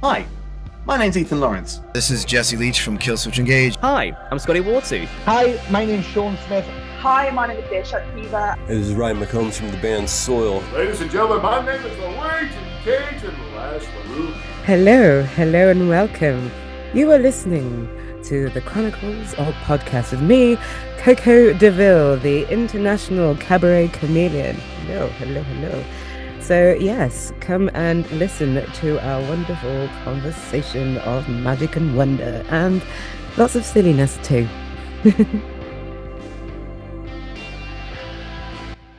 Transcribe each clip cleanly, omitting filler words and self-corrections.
Hi, my name's Ethan Lawrence. This is Jesse Leach from Killswitch Engage. Hi, I'm Scotty Wartu. Hi, my name's Sean Smith. Hi, my name is Desha Kiva. This is Ryan McCombs from the band Soil. Ladies and gentlemen, my name is the Waiting Cage and Last Roof. Hello and welcome. You are listening to the Chronicles of Podcast with me, Coco Deville, the international cabaret chameleon. Hello. So yes, come and listen to our wonderful conversation of magic and wonder and lots of silliness too. Hello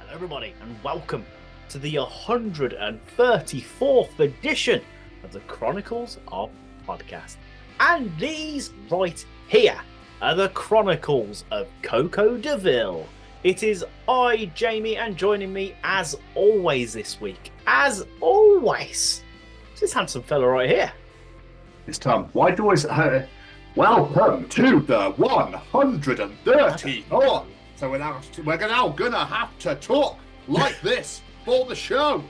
everybody and welcome to the 134th edition of the Chronicles of Podcast. And these right here are the Chronicles of Coco Deville. It is I, Jamie, and joining me as always this week, as always, this handsome fella right here. It's Tom. Why do I welcome to the 134th. So we're now gonna have to talk like this for the show.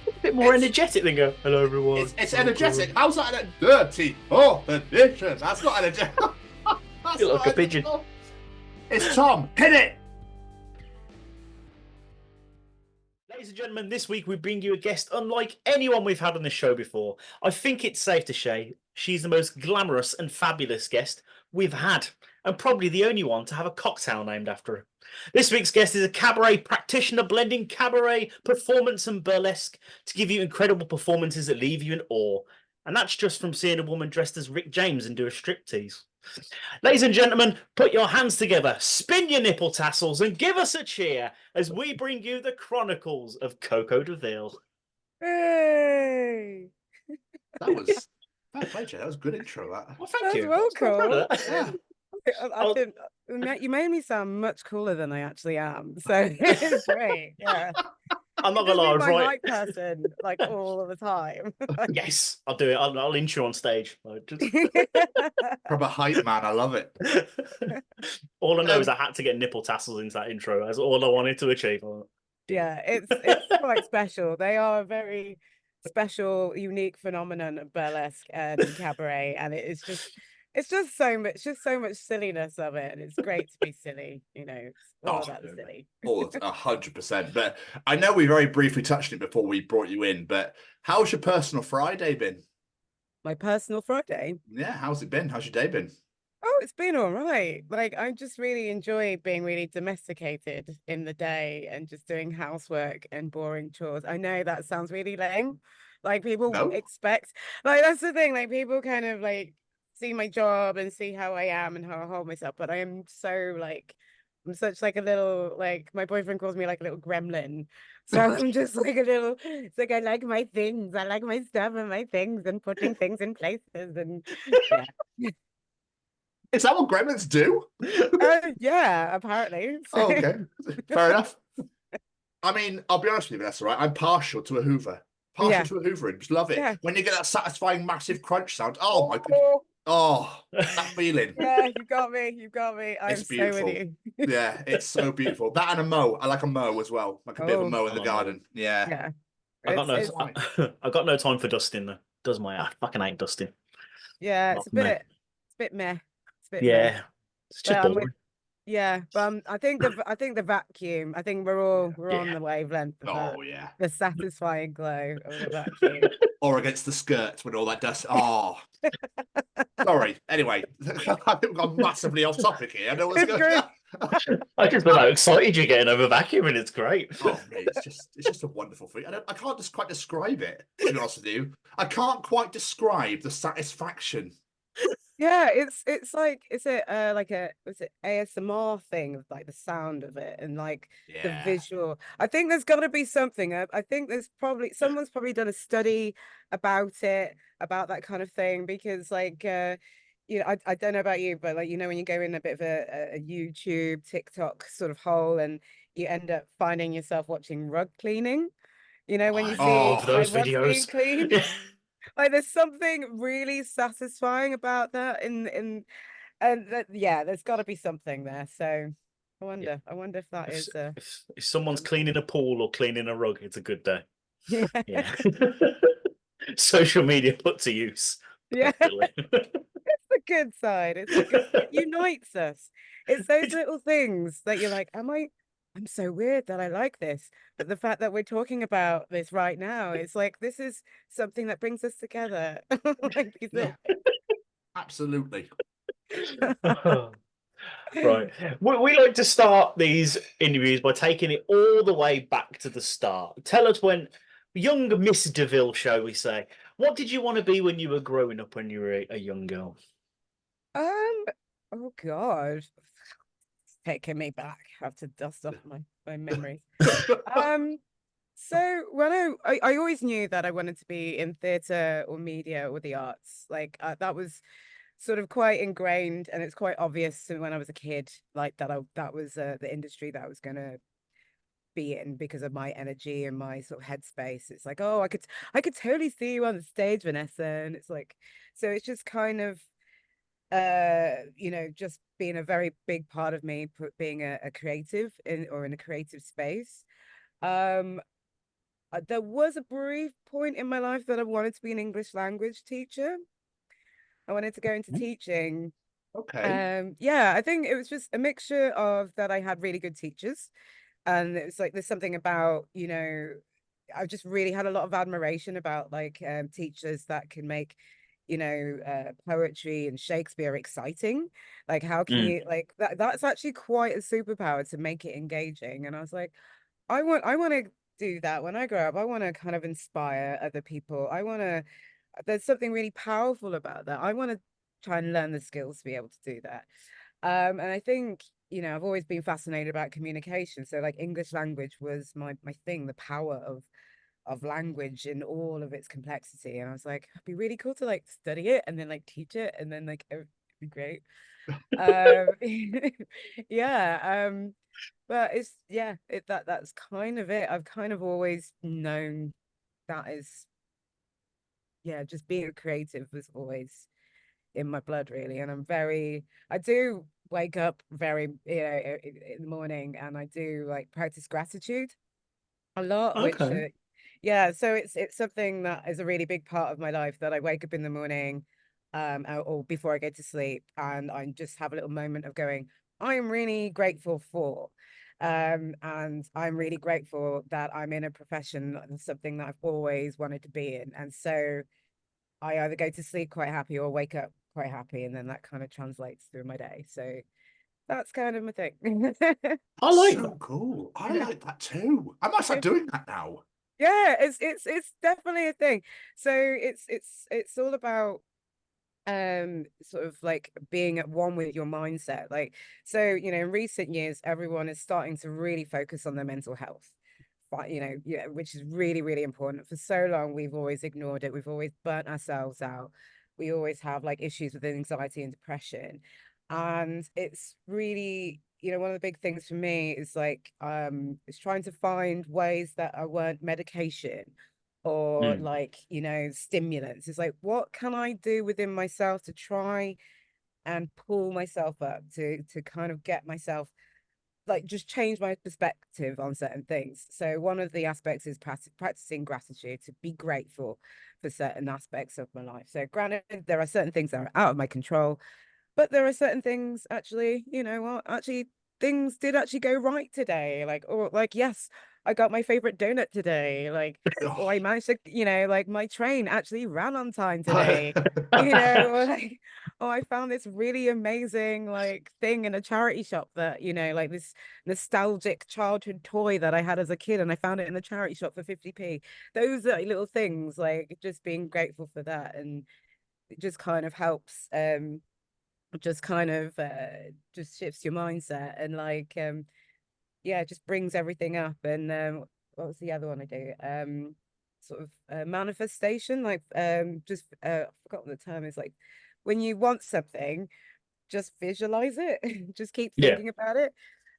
A bit more energetic than go, hello everyone. It's energetic. How's that a 34th edition? That's not energetic. You look like a pigeon. It's Tom. Hit it. Ladies and gentlemen, this week we bring you a guest unlike anyone we've had on this show before. I think it's safe to say she's the most glamorous and fabulous guest we've had, and probably the only one to have a cocktail named after her. This week's guest is a cabaret practitioner blending cabaret, performance and burlesque to give you incredible performances that leave you in awe. And that's just from seeing a woman dressed as Rick James and do a striptease. Ladies and gentlemen, put your hands together, spin your nipple tassels, and give us a cheer as we bring you the Chronicles of Coco Deville. Hey! That was that was a good intro. That. Well, thank you. Welcome. Yeah. You made me sound much cooler than I actually am, so it's great. Yeah, I'm not gonna lie, I was my right. right person like all of the time. Yes, I'll do it. I'll intro on stage. Proper hype man. I love it. All I know is I had to get nipple tassels into that intro. That's all I wanted to achieve. Yeah, it's quite special. They are a very special, unique phenomenon of burlesque and cabaret, and it's just so much silliness of it, and it's great to be silly. You know, it's all about the silly. 100%. But I know we very briefly touched on it before we brought you in. But how's your personal Friday been? My personal Friday. Yeah, how's it been? How's your day been? Oh, it's been all right. Like, I just really enjoy being really domesticated in the day and just doing housework and boring chores. I know that sounds really lame. Like, people expect, like, that's the thing. Like, people kind of like see my job and see how I am and how I hold myself. But I am so like, I'm such like a little, like, my boyfriend calls me like a little gremlin. So I'm just like a little, it's like I like my things. I like my stuff and my things and putting things in places and yeah. Is that what gremlins do? Yeah, apparently. So. Oh, okay. Fair enough. I mean, I'll be honest with you, that's all right. I'm partial to a Hoover. To a Hoover and just love it. Yeah. When you get that satisfying massive crunch sound. Oh my god. Oh, that feeling. Yeah, you got me. I'm it's beautiful. So with you. Yeah, it's so beautiful. That and a mow. I like a mow as well. Like a bit of a mow in the garden. Yeah. I got no time for dusting though. Does my I fucking hate dusting. Yeah, it's a bit meh. Yeah, meh. it's just boring. Yeah, but I think the vacuum. I think we're on the wavelength. Of the satisfying glow of the vacuum. Or against the skirts with all that dust. Oh, sorry. Anyway, I think we've gone massively off topic here. I know what's going on. I just feel how excited you're getting over vacuuming. It's great. Oh, mate, it's just a wonderful thing. I can't just quite describe it. To be honest with you, I can't quite describe the satisfaction. Yeah, it's like is it ASMR thing of like the sound of it and like the visual. I think there's got to be something. I think there's someone's probably done a study about that kind of thing because like I don't know about you, but like when you go in a bit of a YouTube, TikTok sort of hole and you end up finding yourself watching rug cleaning. When you see those videos. Like there's something really satisfying about that there's got to be something there. So I wonder if that is if someone's cleaning a pool or cleaning a rug, it's a good day. Yeah. Social media put to use. Yeah. It's the good side. It unites us. It's those little things that you're like, I'm so weird that I like this. But the fact that we're talking about this right now, it's like this is something that brings us together. Like these little Absolutely. Right. We like to start these interviews by taking it all the way back to the start. Tell us when young Miss Deville, shall we say, what did you want to be when you were growing up when you were a young girl? Oh God. It's taking me back. I have to dust off my memories. So when I always knew that I wanted to be in theatre or media or the arts. Like that was sort of quite ingrained, and it's quite obvious when I was a kid, like that was the industry that I was gonna be in because of my energy and my sort of headspace. It's like, oh, I could totally see you on the stage, Vanessa. And it's like, so it's just kind of just being a very big part of me, being a creative in a creative space. There was a brief point in my life that I wanted to be an English language teacher. I wanted to go into teaching. Okay. Yeah, I think it was just a mixture of that I had really good teachers. And it was like there's something about, I just really had a lot of admiration about like teachers that can make, poetry and Shakespeare exciting. Like how can you like that's actually quite a superpower to make it engaging. And I was like, I want to do that when I grow up. I want to kind of inspire other people. There's something really powerful about that. I want to try and learn the skills to be able to do that. And I think, I've always been fascinated about communication. So like English language was my thing, the power of language in all of its complexity. And I was like, it'd be really cool to like study it and then like teach it, and then like it'd be great. Yeah. But that's kind of it. I've kind of always known that is, just being a creative was always in my blood, really. And I do wake up very, in the morning, and I do like practice gratitude a lot, which, so it's something that is a really big part of my life, that I wake up in the morning, or before I go to sleep, and I just have a little moment of going, I am really grateful for. And I'm really grateful that I'm in a profession, something that I've always wanted to be in. And so I either go to sleep quite happy or wake up quite happy, and then that kind of translates through my day. So that's kind of my thing. I like so that. Cool. I like that too. I might start doing that now. Yeah, it's definitely a thing. So it's all about sort of like being at one with your mindset. Like, so in recent years, everyone is starting to really focus on their mental health. But which is really, really important. For so long we've always ignored it. We've always burnt ourselves out. We always have like issues with anxiety and depression. And it's really, one of the big things for me is like is trying to find ways that weren't medication or like, stimulants. It's like, what can I do within myself to try and pull myself up to kind of get myself, like, just change my perspective on certain things. So one of the aspects is practicing gratitude, to be grateful for certain aspects of my life. So granted, there are certain things that are out of my control, but there are certain things, actually, actually things did actually go right today. Like, or like, yes, I got my favorite donut today. Like, or I managed to, like my train actually ran on time today. Or like, oh, I found this really amazing like thing in a charity shop that, like this nostalgic childhood toy that I had as a kid, and I found it in the charity shop for 50p. Those are little things, like just being grateful for that, and it just kind of helps just kind of just shifts your mindset, and like it just brings everything up. And what was the other one I do? Sort of manifestation, like just I've forgotten the term. Is like when you want something, just visualize it. Just keep thinking about it.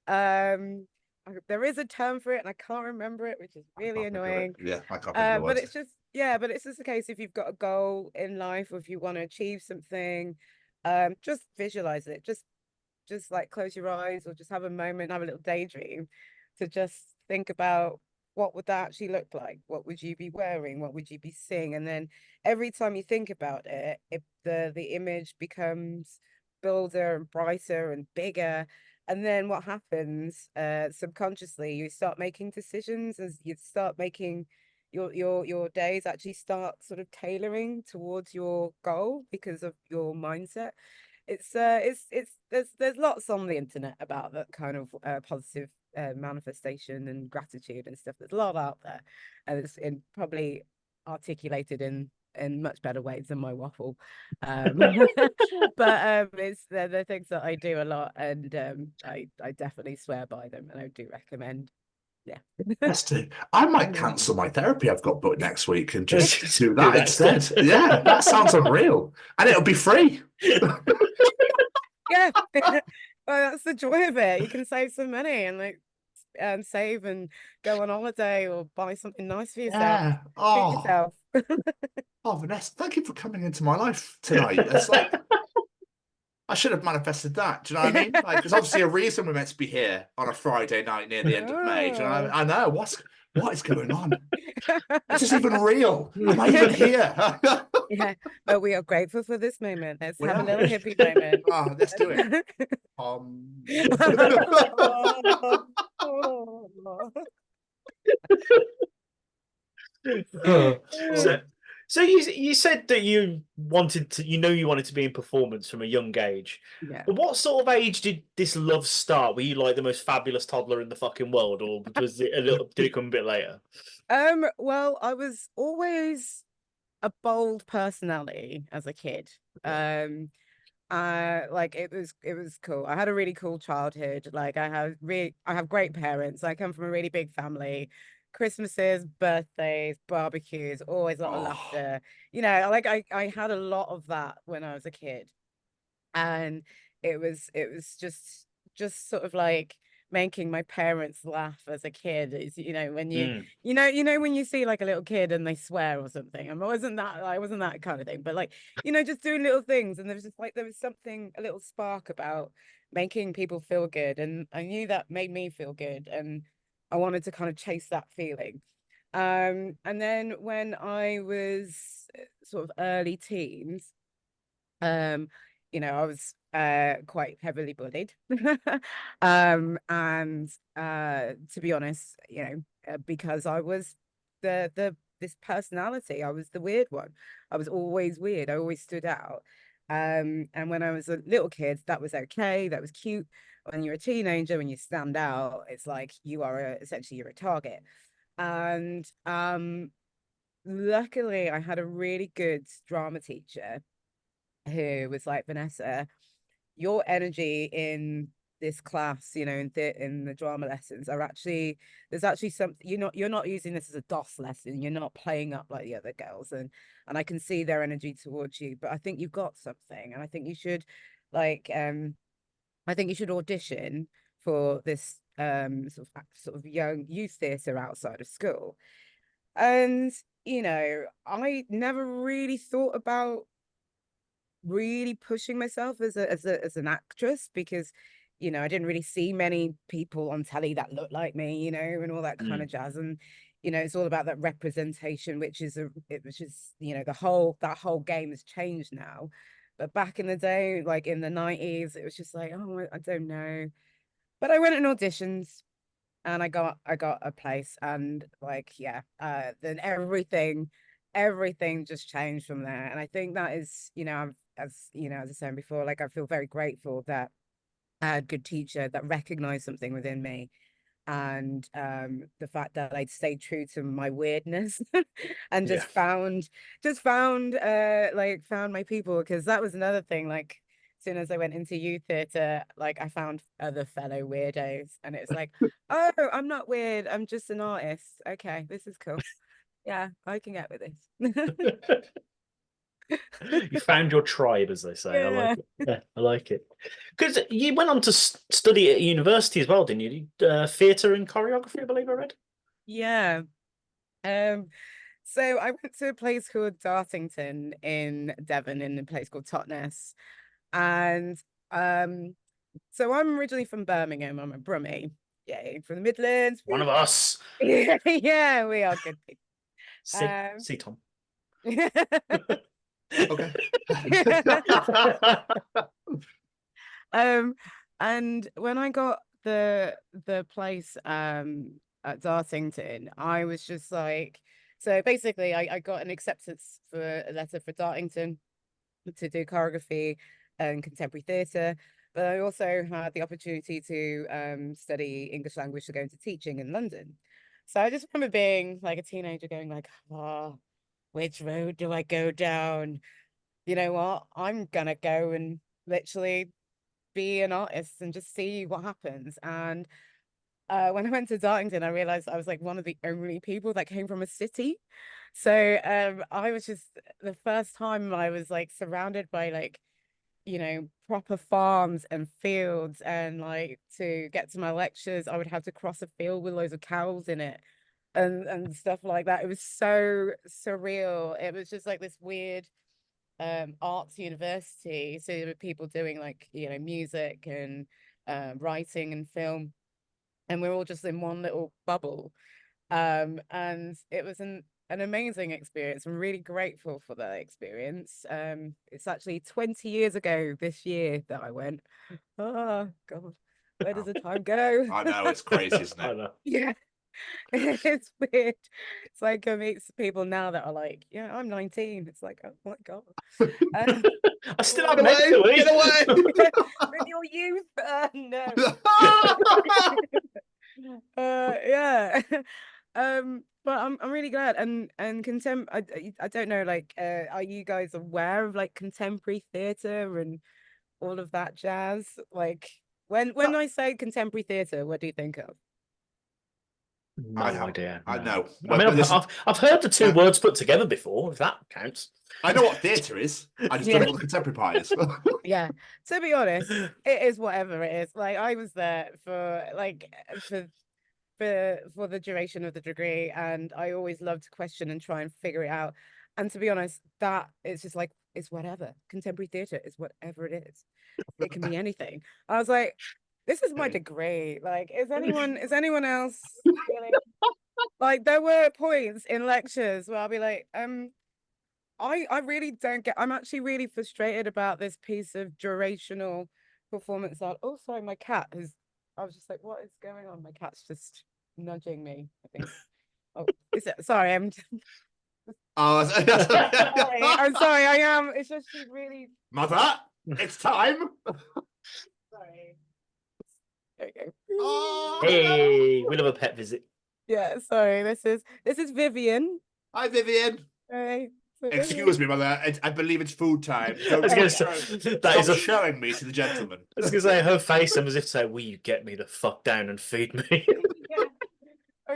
There is a term for it and I can't remember it, which is really annoying. Yeah, I can't think of the but it's just but it's just the case, if you've got a goal in life, or if you want to achieve something, just visualize it. Just like close your eyes, or just have a moment, have a little daydream to just think about what would that actually look like? What would you be wearing? What would you be seeing? And then every time you think about it, the image becomes bolder and brighter and bigger. And then what happens subconsciously, you start making decisions as you start making your days actually start sort of tailoring towards your goal because of your mindset. It's there's lots on the internet about that kind of positive manifestation and gratitude and stuff. There's a lot out there, and it's probably articulated in much better ways than my waffle. But it's the things that I do a lot, and I definitely swear by them, and I do recommend. Yeah. I might cancel my therapy I've got booked next week and just do that instead. Yeah, that sounds unreal. And it'll be free. Yeah. Well, that's the joy of it. You can save some money and save and go on holiday or buy something nice for yourself. Yeah. Treat yourself. Oh, Vanessa, thank you for coming into my life tonight. It's like I should have manifested that. Do you know what I mean? Like, there's obviously a reason we're meant to be here on a Friday night near the end of May. Do you know what I know what is going on. Is this even real? Am I even here? Yeah, but we are grateful for this moment. Let's have a little hippie moment. Oh, let's do it. So you said that you wanted to be in performance from a young age. Yeah. But what sort of age did this love start? Were you like the most fabulous toddler in the fucking world, or was it did it come a bit later? Well, I was always a bold personality as a kid. Like it was cool. I had a really cool childhood. Like I have great parents. I come from a really big family. Christmases, birthdays, barbecues, always a lot of laughter. You know, like I had a lot of that when I was a kid. And it was just sort of like making my parents laugh as a kid. Is, you know, when when you see like a little kid and they swear or something. I wasn't that kind of thing, but like, you know, just doing little things. And there was something, a little spark about making people feel good, and I knew that made me feel good, and I wanted to kind of chase that feeling. And then when I was sort of early teens, you know, I was quite heavily bullied. And to be honest, you know, because I was this personality, I was the weird one. I was always weird. I always stood out. And when I was a little kid, that was okay. That was cute. When you're a teenager, when you stand out, it's like you are essentially you're a target. And luckily, I had a really good drama teacher who was like, Vanessa, your energy in this class, you know, in the drama lessons there's actually something, you're not using this as a DOS lesson. You're not playing up like the other girls, and I can see their energy towards you, but I think you've got something, and I think you should audition for this sort of young youth theatre outside of school. And you know, I never really thought about really pushing myself as an actress, because you know, I didn't really see many people on telly that looked like me, you know, and all that kind of jazz. And you know, it's all about that representation, which is you know, that whole game has changed now. But back in the day, like in the 90s, it was just like, oh, I don't know. But I went in auditions and I got a place, and like, yeah, then everything just changed from there. And I think that is, you know, as I was saying before, like I feel very grateful that I had a good teacher that recognized something within me, and the fact that I'd stayed true to my weirdness and just found my people, because that was another thing. Like as soon as I went into youth theatre, like I found other fellow weirdos, and it's like, oh, I'm not weird, I'm just an artist. Okay, this is cool. Yeah, I can get with this. You found your tribe, as they say. Yeah. I like it. Yeah, I like it. Because you went on to study at university as well, didn't you? Theatre and choreography, I believe I read. Yeah. So I went to a place called Dartington in Devon, in a place called Totnes. And so I'm originally from Birmingham. I'm a Brummie. Yay, from the Midlands. One of us. Yeah, we are good people. See Tom. Okay. And when I got the place at Dartington, I was just like, so basically I got an acceptance for a letter for Dartington to do choreography and contemporary theatre, but I also had the opportunity to study English language to go into teaching in London. So I just remember being like a teenager going like, oh, which road do I go down? You know what? I'm gonna go and literally be an artist and just see what happens. And when I went to Dartington, I realized I was like one of the only people that came from a city. So I was just, the first time I was like surrounded by like, you know, proper farms and fields, and like to get to my lectures, I would have to cross a field with loads of cows in it and stuff like that. It was so surreal. It was just like this weird arts university. So there were people doing like, you know, music and writing and film, and we're all just in one little bubble. And it was an amazing experience. I'm really grateful for that experience. It's actually 20 years ago this year that I went. Oh God, where does the time go? I know, it's crazy, isn't it? I know. Yeah. It's weird. It's like I meet people now that are like, yeah, I'm 19. It's like, oh my God. I still have Get away! Get away! With your youth. No. Yeah. But I'm really glad. And I don't know, like, are you guys aware of like contemporary theatre and all of that jazz? Like, when I say contemporary theatre, what do you think of? No idea. I know. I mean, I've heard the two words put together before, if that counts. I know what theatre is. I just don't know what the contemporary part is. Yeah. To be honest, it is whatever it is. Like I was there for for the duration of the degree, and I always love to question and try and figure it out. And to be honest, that it's just like it's whatever. Contemporary theatre is whatever it is. It can be anything. I was like, this is my degree. Like, is anyone else really? Like, there were points in lectures where I'll be like, I really don't get. I'm actually really frustrated about this piece of durational performance art. Oh, sorry, my cat is. I was just like, what is going on? My cat's just nudging me, I think. Oh, is it? Sorry, I'm. Oh, sorry, I'm sorry. I am. It's just she's really. Mother, it's time. Sorry. There we go. Oh, Hey, we love a pet visit. Yeah, sorry. This is Vivian. Hi, Vivian. Hey. Excuse me, mother. I believe it's food time. Stop showing me to the gentleman. I was going to say her face, and as if to say, "Will you get me the fuck down and feed me?" Yeah.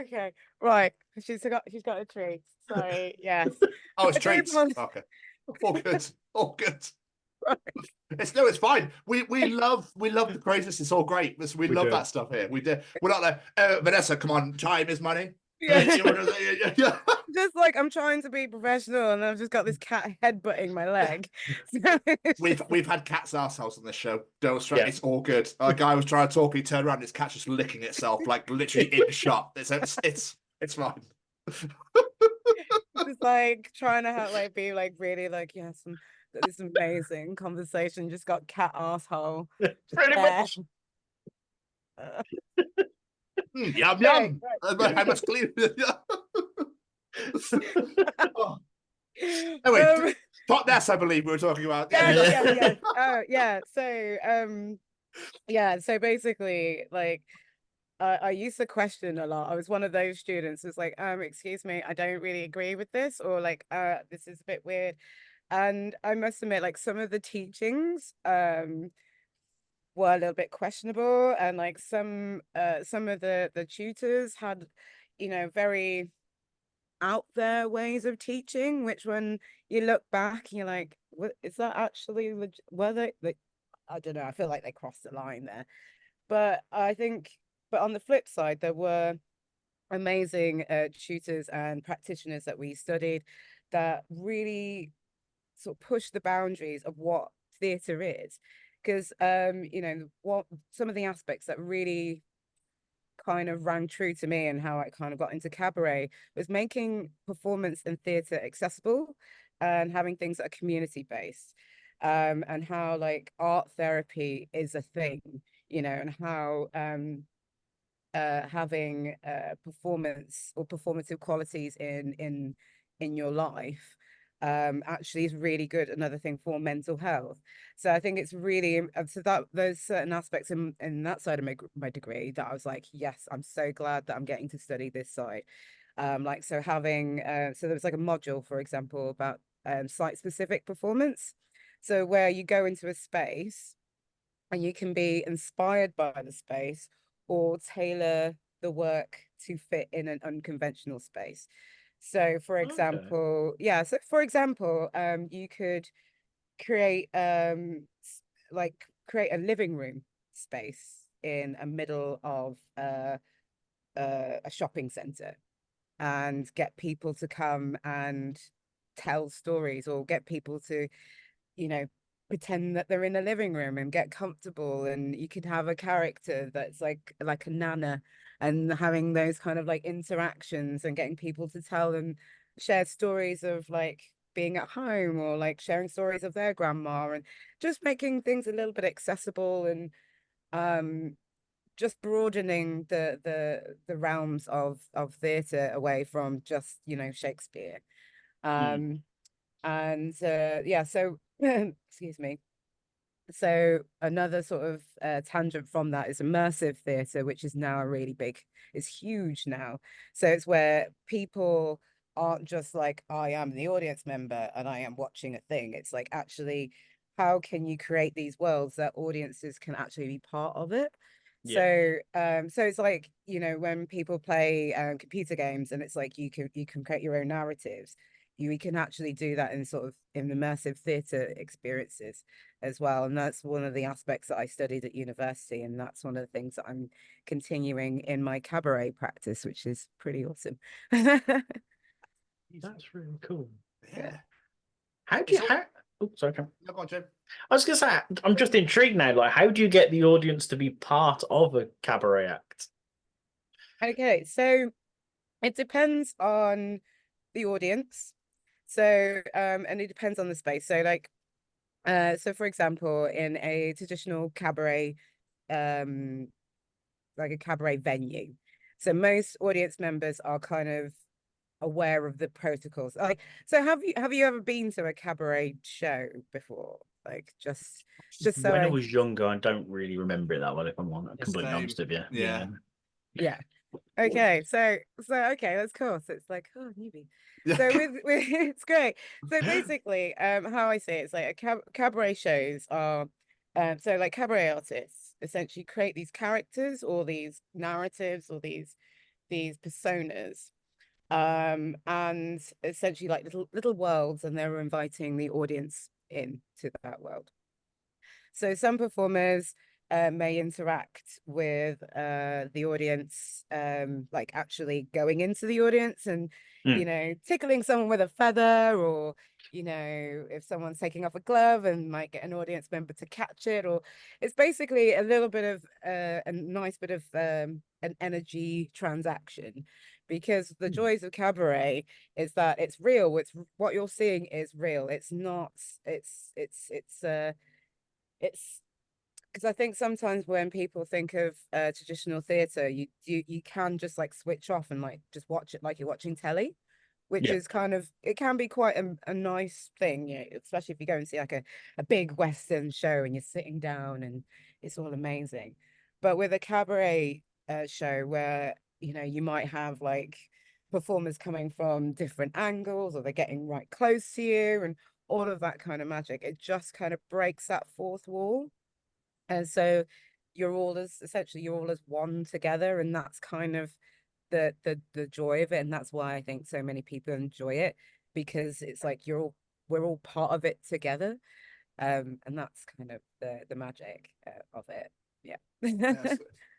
Okay, right. She's got a treat. Sorry. Yes. Oh, it's treats. Okay. All good. All good. Right. It's fine. We love the craziness. It's all great. We love that stuff here. We're not like Vanessa. Come on, time is money. Yeah. Just like I'm trying to be professional, and I've just got this cat headbutting my leg. We've had cats ourselves on this show. It's all good. A guy was trying to talk. He turned around. His cat's just licking itself, like literally in shot. It's fine. Just like trying to have like be like really like this amazing conversation. Just got cat asshole. Pretty much. Yum yum. I must clean. Oh. Anyway, Top Ness, I believe we were talking about. Yeah. Oh yeah. So basically, like I used to question a lot. I was one of those students who's like, excuse me, I don't really agree with this, or like, this is a bit weird. And I must admit, like some of the teachings were a little bit questionable, and like some of the tutors had, very out there ways of teaching, which when you look back, you're like, what is that actually? Were they like, I don't know, I feel like they crossed the line there. But on the flip side, there were amazing tutors and practitioners that we studied that really sort of pushed the boundaries of what theatre is. Because what some of the aspects that really kind of rang true to me and how I kind of got into cabaret was making performance and theatre accessible and having things that are community based, and how like art therapy is a thing, you know, and how having performance or performative qualities in your life actually is really good. Another thing for mental health. So I think it's really so that those certain aspects in that side of my degree that I was like, yes, I'm so glad that I'm getting to study this side. Like so having so there was like a module, for example, about site specific performance. So where you go into a space and you can be inspired by the space or tailor the work to fit in an unconventional space. So for example, you could create create a living room space in a middle of a shopping center and get people to come and tell stories, or get people to, you know, pretend that they're in a living room and get comfortable. And you could have a character that's like a nana, and having those kind of like interactions and getting people to tell and share stories of like being at home, or like sharing stories of their grandma, and just making things a little bit accessible, and just broadening the realms of theatre away from just, you know, Shakespeare. And yeah, so excuse me. So another sort of tangent from that is immersive theatre, which is now is huge now. So it's where people aren't just like, I am the audience member and I am watching a thing. It's like, actually, how can you create these worlds that audiences can actually be part of it? So so it's like, you know, when people play computer games, and it's like you can create your own narratives. We can actually do that in sort of in immersive theatre experiences as well. And that's one of the aspects that I studied at university. And that's one of the things that I'm continuing in my cabaret practice, which is pretty awesome. That's really cool. Yeah. Oh, sorry, Cam. No, go on, Jim. I was gonna say, I'm just intrigued now. Like, how do you get the audience to be part of a cabaret act? Okay, so it depends on the audience. So and it depends on the space. So like so for example, in a traditional cabaret, like a cabaret venue, so most audience members are kind of aware of the protocols. Like, so have you ever been to a cabaret show before? Like just so when I was younger, I don't really remember it that well, if I'm completely honest with you. Yeah. Okay, so okay, that's cool. So it's like, oh, newbie. So with it's great. So basically, how I see it, it's like cabaret shows are, so like cabaret artists essentially create these characters or these narratives or these personas, and essentially like little worlds, and they're inviting the audience into that world. So some performers may interact with the audience, like actually going into the audience and, you know, tickling someone with a feather, or, you know, if someone's taking off a glove and might get an audience member to catch it, or it's basically a little bit of a nice bit of an energy transaction. Because the joys of cabaret is that it's real. It's what you're seeing is real. It's not. It's because I think sometimes when people think of traditional theatre, you can just like switch off and like just watch it like you're watching telly, which is kind of, it can be quite a nice thing, you know, especially if you go and see like a big Western show and you're sitting down and it's all amazing. But with a cabaret show where, you know, you might have like performers coming from different angles, or they're getting right close to you, and all of that kind of magic, it just kind of breaks that fourth wall. And so you're all as one together, and that's kind of the joy of it. And that's why I think so many people enjoy it, because it's like we're all part of it together. And that's kind of the magic of it. Yeah.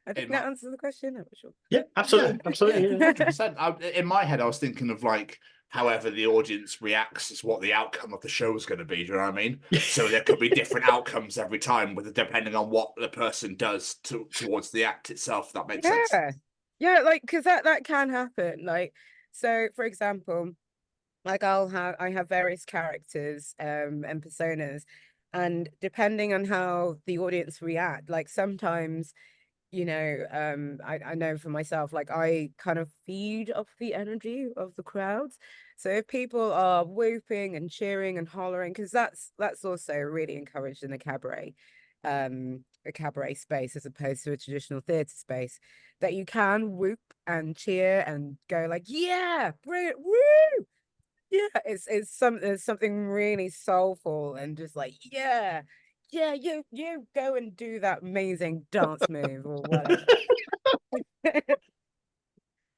I think that answers the question. I'm not sure. Yeah, absolutely. Yeah, absolutely. 100%. In my head, I was thinking of like, however the audience reacts is what the outcome of the show is going to be. Do you know what I mean? So there could be different outcomes every time, depending on what the person does towards the act itself. If that makes sense. Yeah, like, because that can happen. Like, so for example, like I have various characters and personas, and depending on how the audience react, like sometimes, I know for myself, like I kind of feed off the energy of the crowds. So if people are whooping and cheering and hollering, because that's also really encouraged in a cabaret space as opposed to a traditional theatre space, that you can whoop and cheer and go like, yeah, brilliant, woo! Yeah, there's something really soulful and just like, yeah, you go and do that amazing dance move or whatever.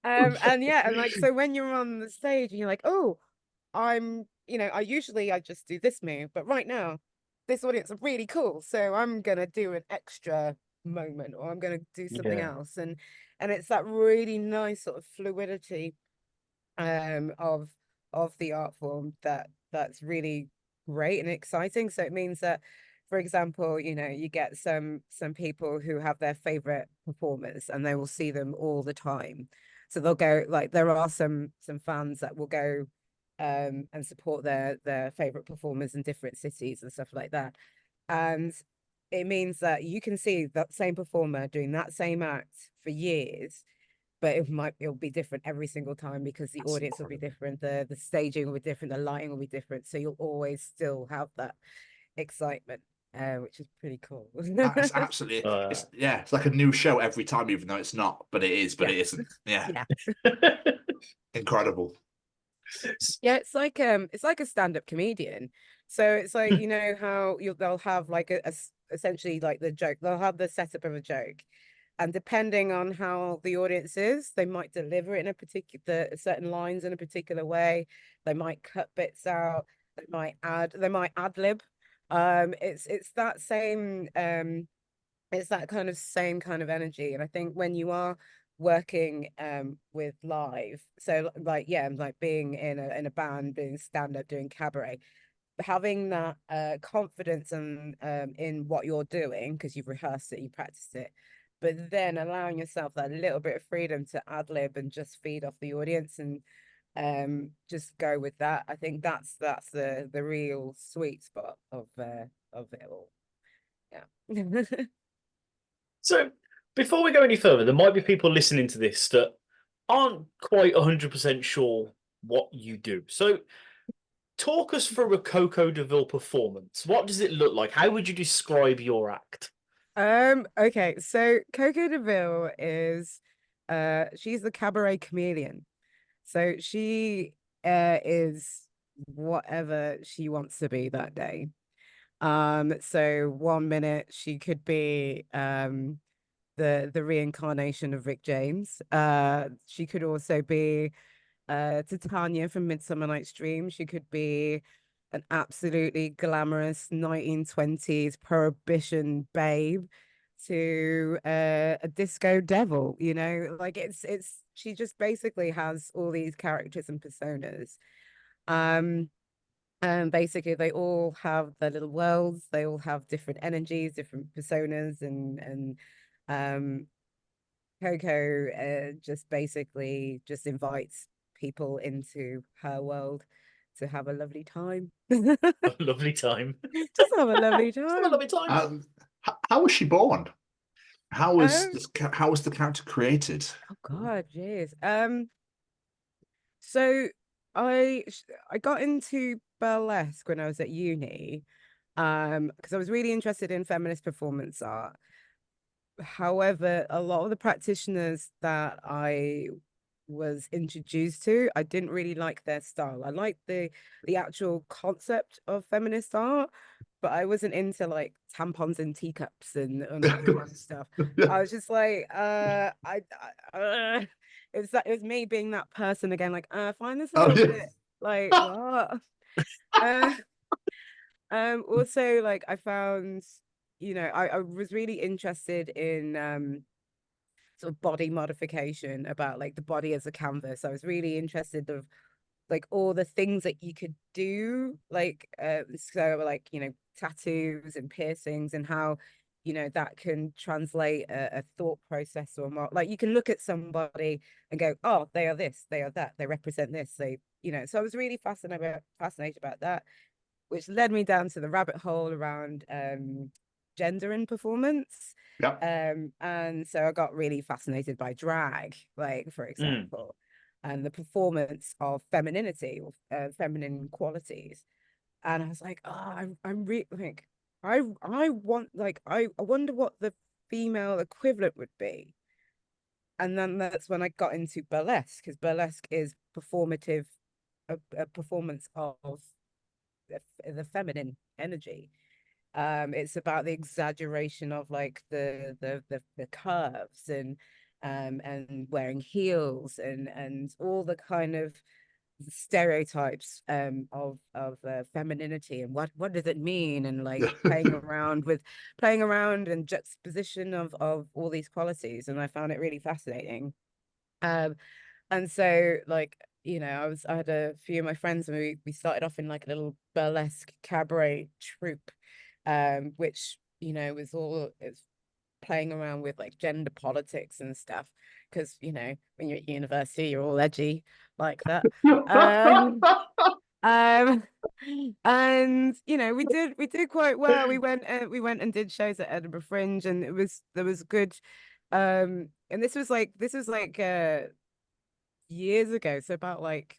And yeah, and like, so when you're on the stage and you're like, oh, I just do this move, but right now this audience are really cool, so I'm gonna do an extra moment, or I'm gonna do something else. And it's that really nice sort of fluidity of the art form that's really great and exciting. So it means that, for example, you get some people who have their favorite performers and they will see them all the time. So they'll go, like, there are some fans that will go and support their favorite performers in different cities and stuff like that. And it means that you can see that same performer doing that same act for years, but it'll be different every single time because the audience will be different, the staging will be different, the lighting will be different. So you'll always still have that excitement, which is pretty cool. That's absolutely it's like a new show every time, even though it's not, but it is, but it isn't. Yeah. Incredible. Yeah, it's like a stand-up comedian. So it's like, how they'll have like essentially like the joke, they'll have the setup of a joke. And depending on how the audience is, they might deliver it in certain lines in a particular way. They might cut bits out. They might ad lib. It's that same it's that kind of same kind of energy. And I think when you are working with live, so like like being in a band, doing stand up, doing cabaret, having that confidence and in what you're doing because you've rehearsed it, you practiced it, but then allowing yourself that little bit of freedom to ad lib and just feed off the audience and just go with that. I think that's the real sweet spot of it all. Yeah. So before we go any further, there might be people listening to this that aren't quite 100% sure what you do. So talk us through a Coco Deville performance. What does it look like? How would you describe your act? Okay, so Coco Deville is she's the cabaret chameleon. So she is whatever she wants to be that day. So one minute she could be the reincarnation of Rick James. She could also be Titania from Midsummer Night's Dream. She could be an absolutely glamorous 1920s prohibition babe to a disco devil, like it's she just basically has all these characters and personas. And basically they all have their little worlds, they all have different energies, different personas, and Coco just basically just invites people into her world to have a lovely time. A lovely time. Just have a lovely time. Just have a lovely time. How was she born? How was the character created? Oh God, jeez. So I got into burlesque when I was at uni, because I was really interested in feminist performance art. However, a lot of the practitioners that I was introduced to, I didn't really like their style. I liked the actual concept of feminist art, but I wasn't into like tampons and teacups and all that kind of stuff. I was just like, it was me being that person again, like, I find this a little bit like what? Also, like, I found, I was really interested in sort of body modification, about like the body as a canvas. I was really interested of like all the things that you could do, like so like tattoos and piercings, and how that can translate a thought process or more. Like you can look at somebody and go, oh, they are this, they are that, they represent this. So I was really fascinated about that, which led me down to the rabbit hole around gender in performance. And so I got really fascinated by drag, like, for example, and the performance of femininity or feminine qualities. And I was like, oh, I'm really like, I want, like, I wonder what the female equivalent would be. And then that's when I got into burlesque, because burlesque is performative, a performance of the feminine energy. It's about the exaggeration of like the curves and wearing heels and all the kind of stereotypes of femininity and what does it mean, and like playing around and juxtaposition of all these qualities, and I found it really fascinating. And so, like, I had a few of my friends, and we started off in like a little burlesque cabaret troupe, which it's playing around with like gender politics and stuff, because when you're at university you're all edgy like that. And we did quite well. We went and did shows at Edinburgh Fringe, and there was good, and this was like years ago, so about like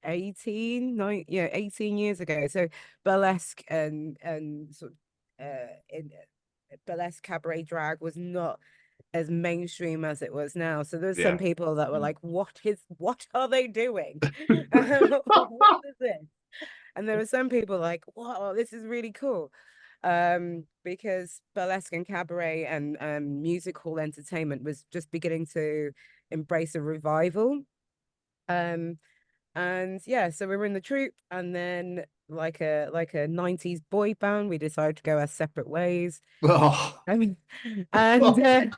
18 years ago. So burlesque and sort of in burlesque cabaret drag was not as mainstream as it was now. So there's some people that were like, what are they doing? What is this? And there were some people like, wow, this is really cool. Because burlesque and cabaret and music hall entertainment was just beginning to embrace a revival. And so we were in the troupe, and then like a 90s boy band, we decided to go our separate ways. I mean, and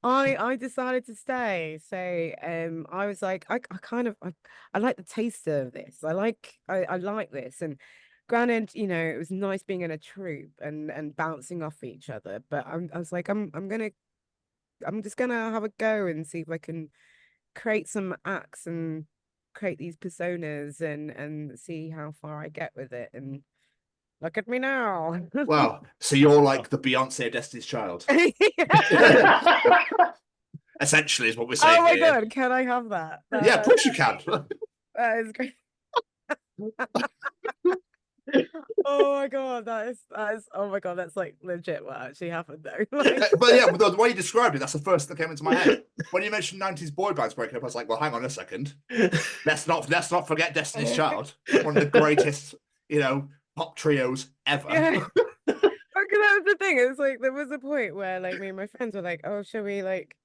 I decided to stay. So I was like, I like the taste of this. I like this. And granted, it was nice being in a troupe and bouncing off each other, but I was like, I'm just gonna have a go and see if I can create some acts and create these personas and see how far I get with it. And look at me now. Wow. So you're like the Beyonce of Destiny's Child. Essentially is what we're saying. Oh my here. God, can I have that? Yeah, of course you can. That is great. Oh my God, that is oh my God, that's like legit what actually happened though. But yeah, the way you described it, that's the first thing that came into my head. When you mentioned 90s boy bands breaking up, I was like, well, hang on a second. Let's not forget Destiny's Child. One of the greatest, pop trios ever. Yeah. Because that was the thing. It was like there was a point where like me and my friends were like, oh, shall we like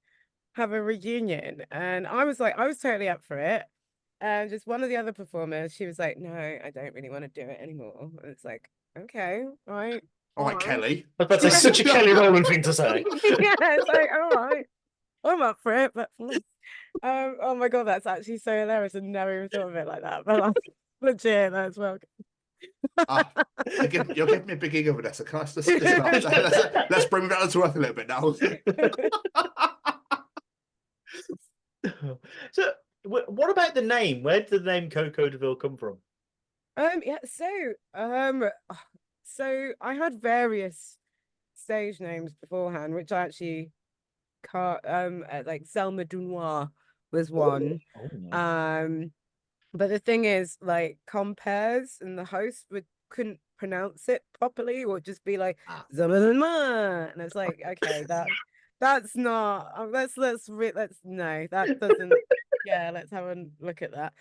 have a reunion? And I was totally up for it. And just one of the other performers, she was like, no, I don't really want to do it anymore. And it's like, okay, all right. All right, Kelly. That's such a Kelly Rowland thing to say. Yeah, it's like, all right, I'm up for it. But oh my God, that's actually so hilarious. I never even thought of it like that. But like, legit, that's well. You're giving me a big ego, Vanessa. Can I let's bring that to earth a little bit now. So, what about the name? Where did the name Coco Deville come from? So I had various stage names beforehand, which I actually can't. Like Selma Dunois was one. But the thing is, like, compares and the host couldn't pronounce it properly, or just be like Selma Dunois, and it's like, okay, that's not. Let's no, that doesn't. Yeah, let's have a look at that.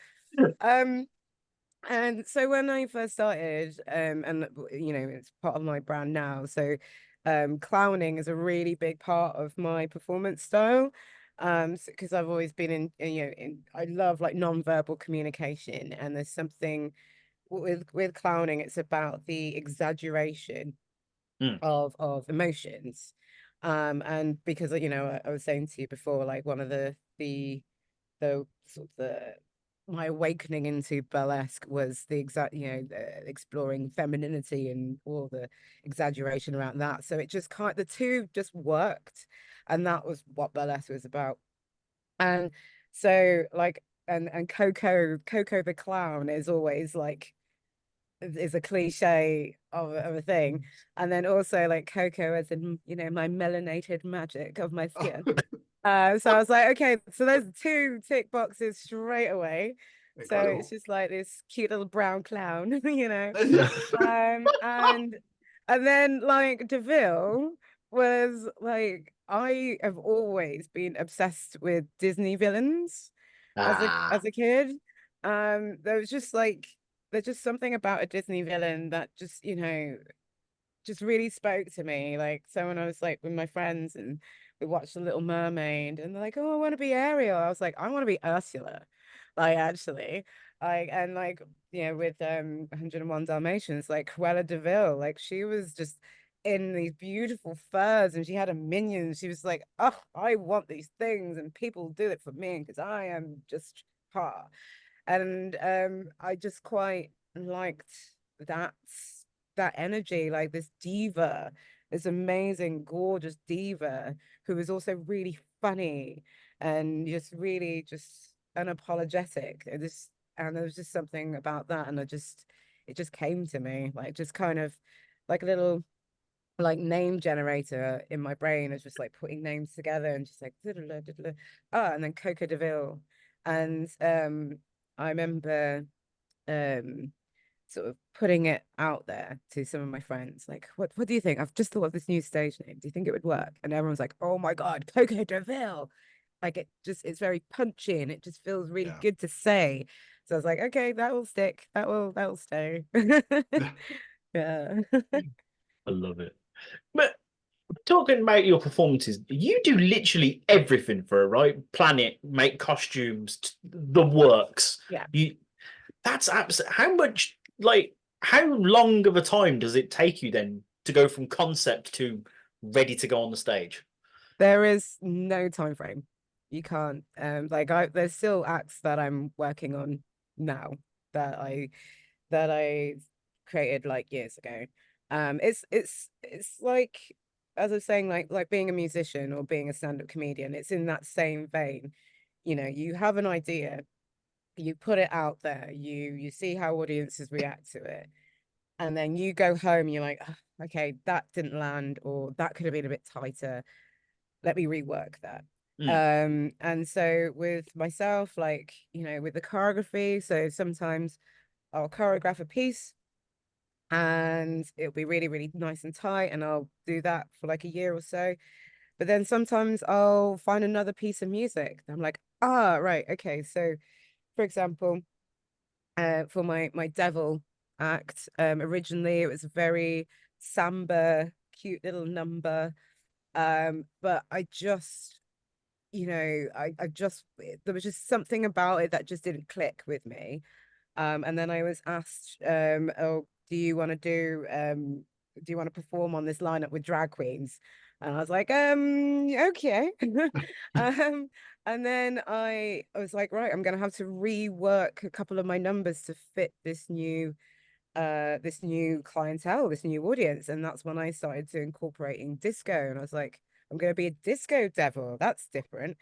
And so when I first started, and it's part of my brand now. So, clowning is a really big part of my performance style. Because I've always been I love like non-verbal communication, and there's something with clowning. It's about the exaggeration of emotions. And because I was saying to you before, like one of the sort of my awakening into burlesque was the exact, exploring femininity and all the exaggeration around that. So it just the two just worked, and that was what burlesque was about. And so like, and Coco the clown is always like, is a cliche of a thing. And then also like Coco as in, my melanated magic of my skin. So I was like, okay, so there's 2 tick boxes straight away. Incredible. So it's just like this cute little brown clown, and then like Deville was like, I have always been obsessed with Disney villains as a kid. There was just like, there's just something about a Disney villain that just, just really spoke to me. Like, so when I was like with my friends and we watched The Little Mermaid and they're like, oh, I want to be Ariel. I was like, I want to be Ursula. Like, actually, like, and like, with 101 Dalmatians, like Cruella Deville, like she was just in these beautiful furs and she had a minion. She was like, oh, I want these things and people do it for me because I am just her. And I just quite liked that energy, like this diva, this amazing, gorgeous diva who was also really funny and just really just unapologetic. And there was just something about that, and it just came to me, like just kind of like a little like name generator in my brain. It's just like putting names together and just like diddle, diddle. And then Coco Deville. And I remember sort of putting it out there to some of my friends, like, what do you think? I've just thought of this new stage name. Do you think it would work? And everyone's like, oh my God, Coco Deville. Like it's very punchy and it just feels really good to say. So I was like, okay, that will stick. That will stay. Yeah. I love it. But talking about your performances, you do literally everything for it, right? Plan it, make costumes, the works. Yeah. That's absolutely how long of a time does it take you then to go from concept to ready to go on the stage? There is no time frame. You can't there's still acts that I'm working on now that I created like years ago. It's like, as I was saying, like being a musician or being a stand-up comedian, it's in that same vein. You have an idea, you put it out there, you see how audiences react to it, and then you go home, you're like, oh, okay, that didn't land, or that could have been a bit tighter. Let me rework that. And so with myself, like, with the choreography, so sometimes I'll choreograph a piece and it'll be really, really nice and tight, and I'll do that for like a year or so. But then sometimes I'll find another piece of music. I'm like, right, okay. So for example, for my Devil act, originally it was a very samba, cute little number. But I just, I just, there was just something about it that just didn't click with me. And then I was asked, oh, do you want to perform on this lineup with drag queens? And I was like, okay. And then I was like, right, I'm gonna have to rework a couple of my numbers to fit this new clientele, this new audience. And that's when I started to incorporating disco. And I was like, I'm gonna be a disco devil. That's different.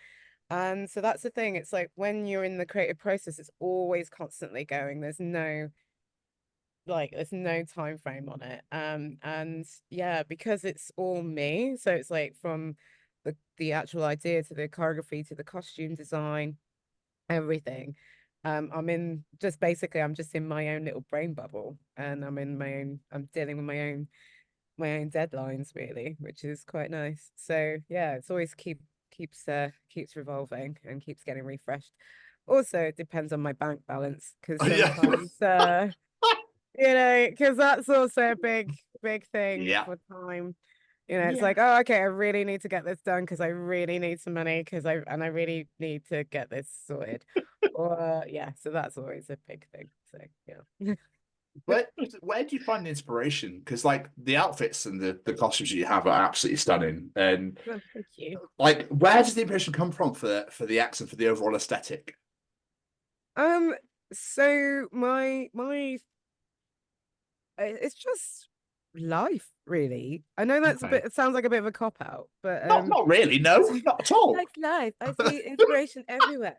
And so that's the thing. It's like when you're in the creative process, it's always constantly going. There's no time frame on it. And yeah, because it's all me, so it's like from the actual idea to the choreography to the costume design, everything. I'm just in my own little brain bubble, and I'm dealing with my own deadlines, really, which is quite nice. So yeah, it's always keeps revolving and keeps getting refreshed. Also, it depends on my bank balance, because sometimes because that's also a big thing for time. It's like, oh, okay, I really need to get this done because I really need some money I really need to get this sorted. Or so that's always a big thing. So yeah. Where do you find the inspiration? Because like the outfits and the costumes you have are absolutely stunning. And thank you. Like, where does the inspiration come from for the acts and for the overall aesthetic? So my it's just life, really. I know that's Okay. it sounds like a bit of a cop out, but Not really, no, not at all. like life. I see inspiration everywhere.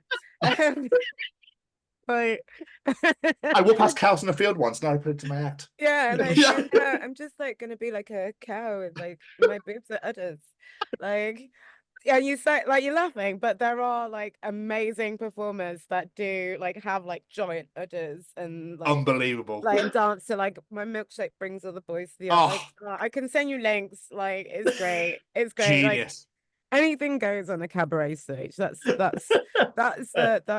Like I walked past cows in the field once, now I put it to my act. yeah, like yeah, I'm just like gonna be like a cow and like my boobs are udders. Like yeah, you say like you're laughing, but there are like amazing performers that do like have like giant udders and like Unbelievable. like dance to like my milkshake brings all the boys to the yard. Like I can send you links. Like it's great. It's great. Genius. Like anything goes on a cabaret stage. That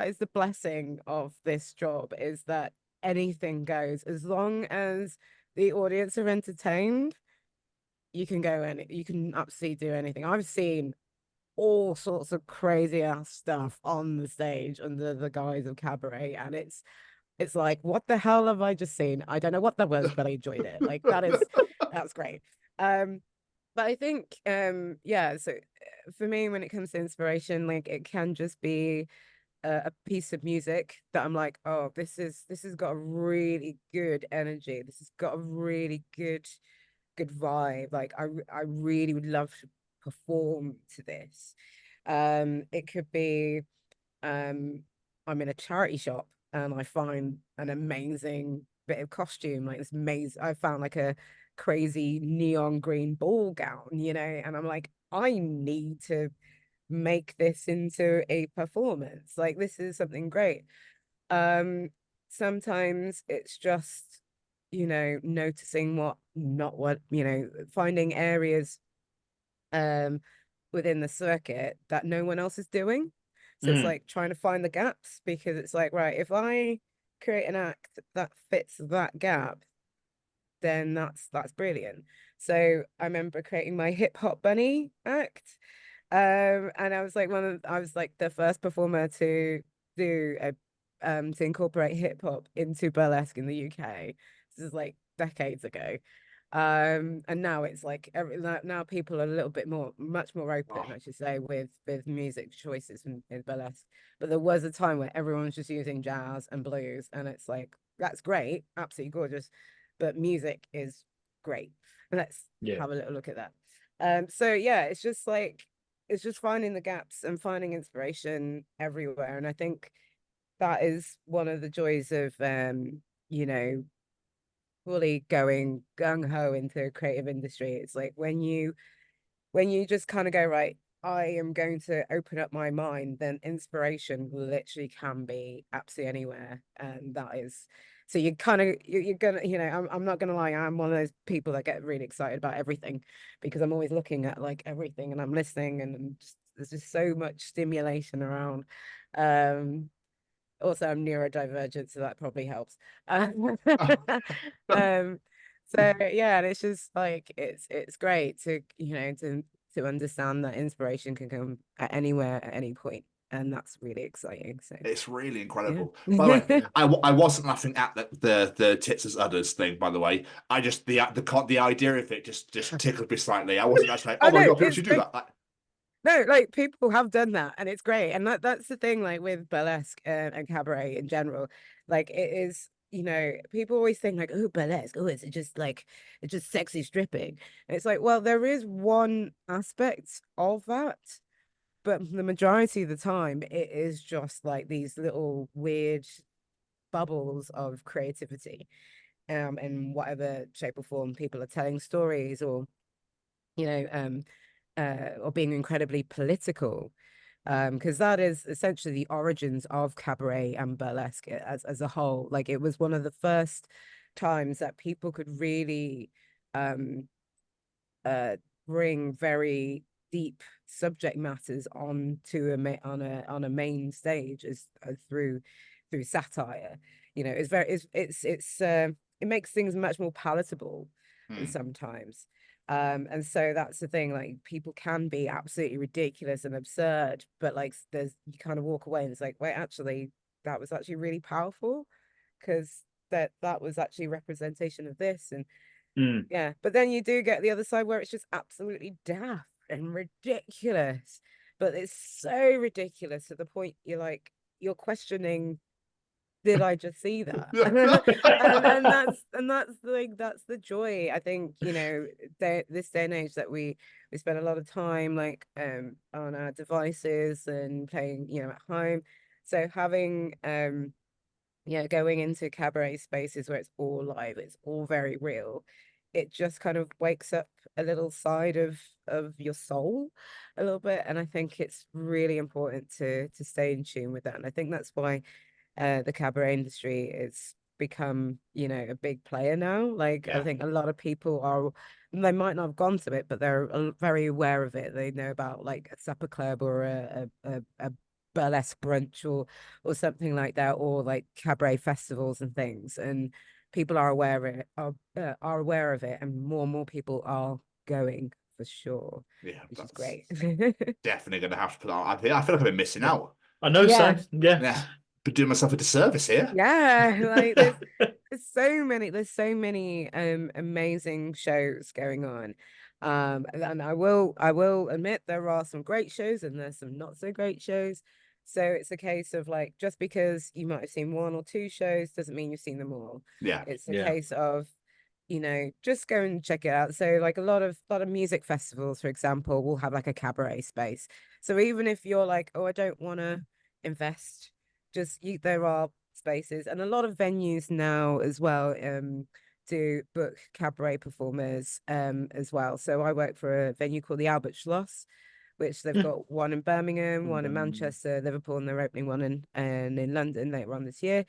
is the blessing of this job, is that anything goes as long as the audience are entertained. You can you can absolutely do anything. I've seen all sorts of crazy ass stuff on the stage under the guise of cabaret, and it's like, what the hell have I just seen? I don't know what that was, but I enjoyed it. Like that's great. But I think yeah, so for me, when it comes to inspiration, like it can just be a piece of music that I'm like, oh, this has got a really good energy. This has got a really good vibe. Like I really would love to perform to this. It could be I'm in a charity shop and I find an amazing bit of costume, like this amazing. I found like a crazy neon green ball gown, and I'm like, I need to make this into a performance. Like this is something great. Sometimes it's just, noticing finding areas within the circuit that no one else is doing. So it's like trying to find the gaps, because it's like, right, if I create an act that fits that gap, then that's brilliant. So I remember creating my hip hop bunny act. And I was like the first performer to do to incorporate hip hop into burlesque in the UK. This is like decades ago. And now it's like now people are a little bit much more open, I should say, with music choices in burlesque. But there was a time where everyone was just using jazz and blues, and it's like, that's great, absolutely gorgeous, but music is great. Let's have a little look at that. So yeah, it's just finding the gaps and finding inspiration everywhere. And I think that is one of the joys of fully going gung-ho into a creative industry. It's like when you just kind of go, right, I am going to open up my mind, then inspiration literally can be absolutely anywhere. And that is, so you kind of, you're gonna, I'm not gonna lie, I'm one of those people that get really excited about everything, because I'm always looking at like everything and I'm listening, and there's just so much stimulation around. Also, I'm neurodivergent, so that probably helps. So yeah, and it's just like it's great to to understand that inspiration can come at anywhere at any point, and that's really exciting. So it's really incredible. Yeah. By the way, I wasn't laughing at the tits as udders thing. By the way, I just the idea of it just tickled me slightly. I wasn't actually like, oh my god, people should do that. No, like people have done that, and it's great. And that's the thing, like with burlesque and cabaret in general. Like it is, people always think like, oh, burlesque, oh, it's just sexy stripping. And it's like, well, there is one aspect of that, but the majority of the time it is just like these little weird bubbles of creativity, in whatever shape or form people are telling stories, or or being incredibly political, because that is essentially the origins of cabaret and burlesque as a whole. Like it was one of the first times that people could really bring very deep subject matters onto on a main stage as through satire. It makes things much more palatable sometimes. And so that's the thing, like people can be absolutely ridiculous and absurd, but like you kind of walk away and it's like, wait, actually that was actually really powerful, because that was actually representation of this. And yeah, but then you do get the other side where it's just absolutely daft and ridiculous, but it's so ridiculous to the point you're questioning did I just see that? and that's the joy. I think, this day and age that we spend a lot of time like on our devices and playing, at home. So having going into cabaret spaces where it's all live, it's all very real, it just kind of wakes up a little side of your soul a little bit. And I think it's really important to stay in tune with that. And I think that's why the cabaret industry is become, a big player now. Like, I think a lot of people they might not have gone to it, but they're very aware of it. They know about like a supper club or a burlesque brunch or something like that, or like cabaret festivals and things. And people are aware of it, are aware of it, and more people are going for sure. Yeah, which is great. Definitely gonna have to put on. I feel like I've been missing out. I know, so yeah. But doing myself a disservice here. Yeah, like there's so many amazing shows going on. And I will admit there are some great shows and there's some not so great shows. So it's a case of like, just because you might have seen one or two shows doesn't mean you've seen them all. Yeah. It's a case of, just go and check it out. So like a lot of music festivals, for example, will have like a cabaret space. So even if you're like, oh, I don't want to invest, there are spaces, and a lot of venues now as well to book cabaret performers as well. So I work for a venue called the Albert Schloss, which they've got one in Birmingham, one in Manchester, Liverpool, and they're opening one in London later on this year.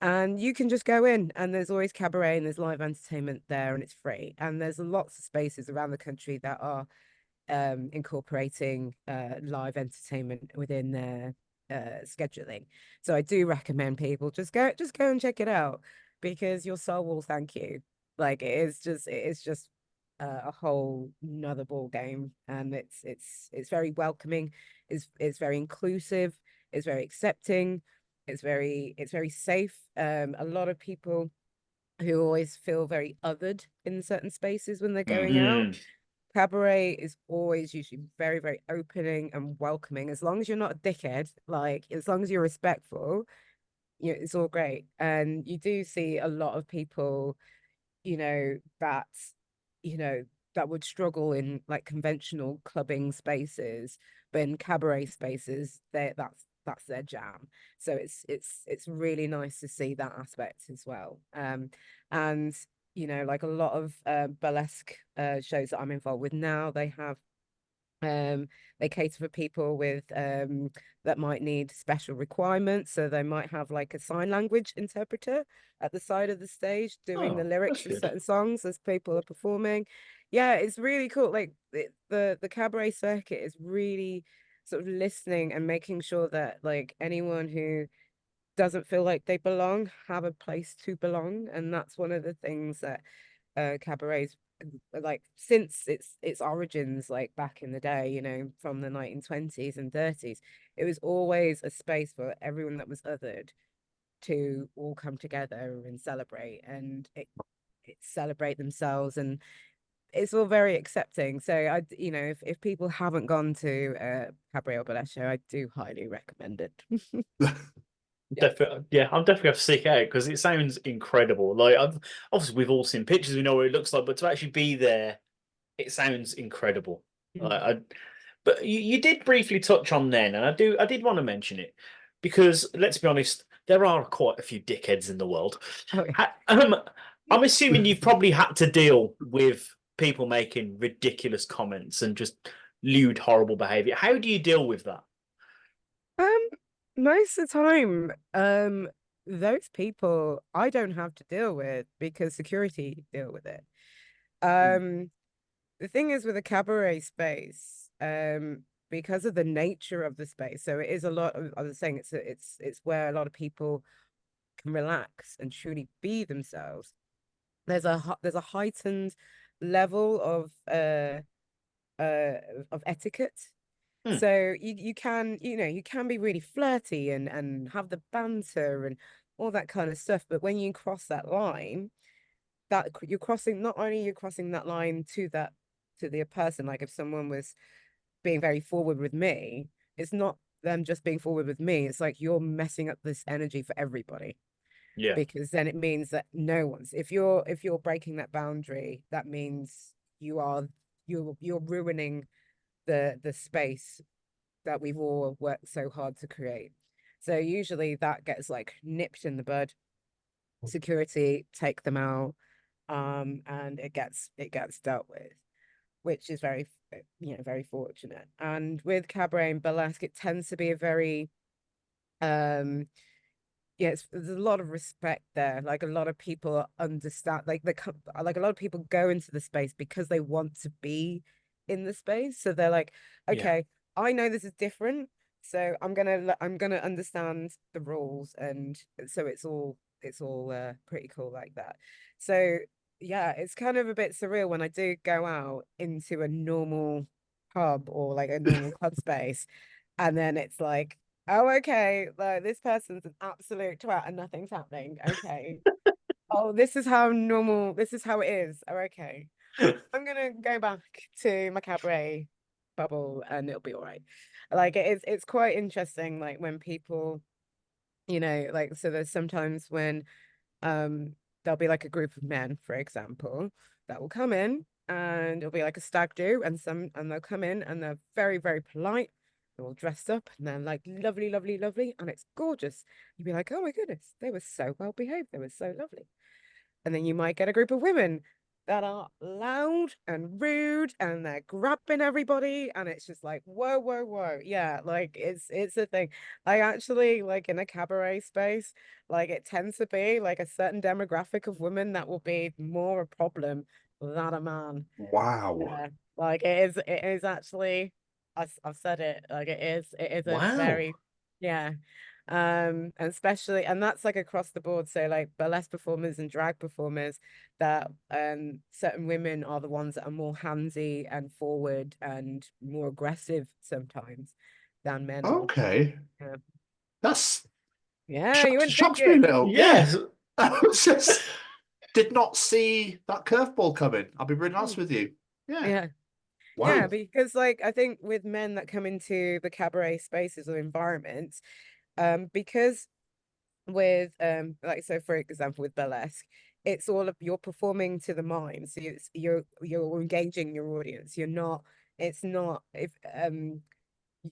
And you can just go in, and there's always cabaret and there's live entertainment there, and it's free. And there's lots of spaces around the country that are incorporating live entertainment within their scheduling. So I do recommend people just go and check it out, because your soul will thank you. Like, it is just a whole nother ball game, and it's very welcoming, it's very inclusive, it's very accepting, it's very safe. A lot of people who always feel very othered in certain spaces when they're going out, cabaret is always usually very, very opening and welcoming. As long as you're not a dickhead, like as long as you're respectful, it's all great. And you do see a lot of people, that that would struggle in like conventional clubbing spaces, but in cabaret spaces, that's their jam. So it's really nice to see that aspect as well. And like a lot of burlesque shows that I'm involved with now, they have they cater for people with that might need special requirements. So they might have like a sign language interpreter at the side of the stage doing the lyrics for certain songs as people are performing. Yeah, it's really cool. Like the cabaret circuit is really sort of listening and making sure that like anyone who doesn't feel like they belong have a place to belong. And that's one of the things that cabarets, like, since its origins, like back in the day, from the 1920s and 30s, it was always a space for everyone that was othered to all come together and celebrate, and it celebrate themselves, and it's all very accepting. So if people haven't gone to cabaret or burlesque show, I do highly recommend it. Definitely, I'm definitely have to seek it out, because it sounds incredible. Like, obviously we've all seen pictures, we know what it looks like, but to actually be there, it sounds incredible. But you did briefly touch on then, and I did want to mention it, because let's be honest, there are quite a few dickheads in the world. I'm assuming you've probably had to deal with people making ridiculous comments and just lewd, horrible behavior. How do you deal with that? Most of the time, those people I don't have to deal with, because security deal with it. The thing is with a cabaret space, because of the nature of the space, so it is a lot of, I was saying, it's where a lot of people can relax and truly be themselves. There's a heightened level of etiquette. So you can be really flirty and have the banter and all that kind of stuff, but when you cross that line, that you're crossing, not only you're crossing that line to the person, like if someone was being very forward with me, it's not them just being forward with me, it's like you're messing up this energy for everybody. Yeah. Because then it means that no one's, if you're breaking that boundary, that means you're ruining the space that we've all worked so hard to create. So usually that gets like nipped in the bud. Security take them out, and it gets dealt with, which is very, very fortunate. And with cabaret and burlesque, it tends to be a very there's a lot of respect there. Like a lot of people understand, like a lot of people go into the space because they want to be in the space. So they're like, okay, I know this is different, so I'm gonna understand the rules, and so it's all pretty cool like that. So yeah, it's kind of a bit surreal when I do go out into a normal pub or like a normal club space, and then it's like, oh, okay, like this person's an absolute twat and nothing's happening. Okay. Oh, this is how it is. Oh, okay. I'm gonna go back to my cabaret bubble and it'll be all right. Like it's quite interesting, like when people, like, so there's sometimes when there'll be like a group of men, for example, that will come in, and it'll be like a stag do, and they'll come in and they're very, very polite. They're all dressed up and they're like lovely, lovely, lovely, and it's gorgeous. You'd be like, oh my goodness, they were so well behaved, they were so lovely. And then you might get a group of women that are loud and rude and they're grabbing everybody, and it's just like, whoa, whoa, whoa. Yeah, like it's a thing. I actually, like, in a cabaret space, like it tends to be like a certain demographic of women that will be more a problem than a man. Wow. Yeah, like it is actually, I've said it, like it is a very, yeah. And especially, and that's like across the board. So like burlesque performers and drag performers, that certain women are the ones that are more handsy and forward and more aggressive sometimes than men are. Okay. Yeah. That's Yeah, you wouldn't think shocks me a it. little. Yes. I was just did not see that curveball coming. I'll be really honest with you. Yeah. Yeah. Wow. Yeah, because like I think with men that come into the cabaret spaces or environments, because with like, so for example with burlesque, it's all of, you're performing to the mime, so you're engaging your audience. It's not, if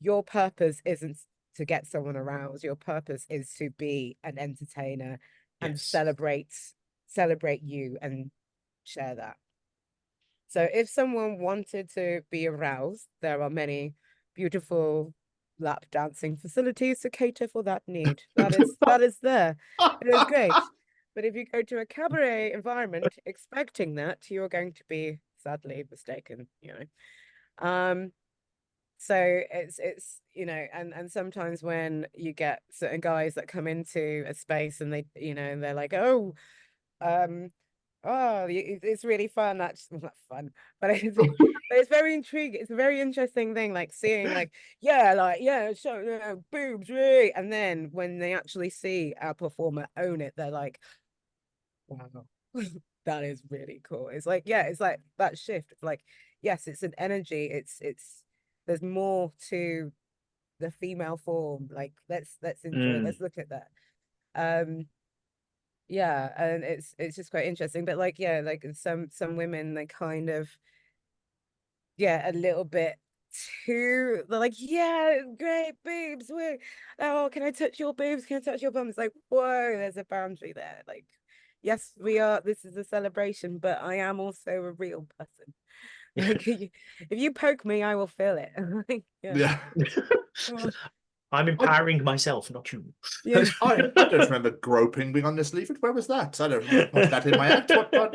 your purpose isn't to get someone aroused, your purpose is to be an entertainer and celebrate you and share that. So if someone wanted to be aroused, there are many beautiful lap dancing facilities to cater for that need. That is there. It is great. But if you go to a cabaret environment expecting that, you're going to be sadly mistaken, So it's and sometimes when you get certain guys that come into a space and they, and they're like, oh, it's really fun. That's not fun, but it's very intriguing. It's a very interesting thing, like seeing, like, so boobs, really. And then when they actually see our performer own it, they're like, wow, that is really cool. It's like, it's like that shift of like, yes, it's an energy. It's there's more to the female form. Like, let's enjoy. Let's look at that. Yeah, and it's just quite interesting. But like, like some women, they kind of a little bit too, they're like, yeah, great boobs, oh, can I touch your boobs, can I touch your bum? It's like, whoa, there's a boundary there. Like, yes, this is a celebration, but I am also a real person. Like, if you poke me, I will feel it. Like, Yeah. I'm empowering myself, not you. Yeah. I don't remember groping being on this leaflet. Where was that? I don't put that in my act. What?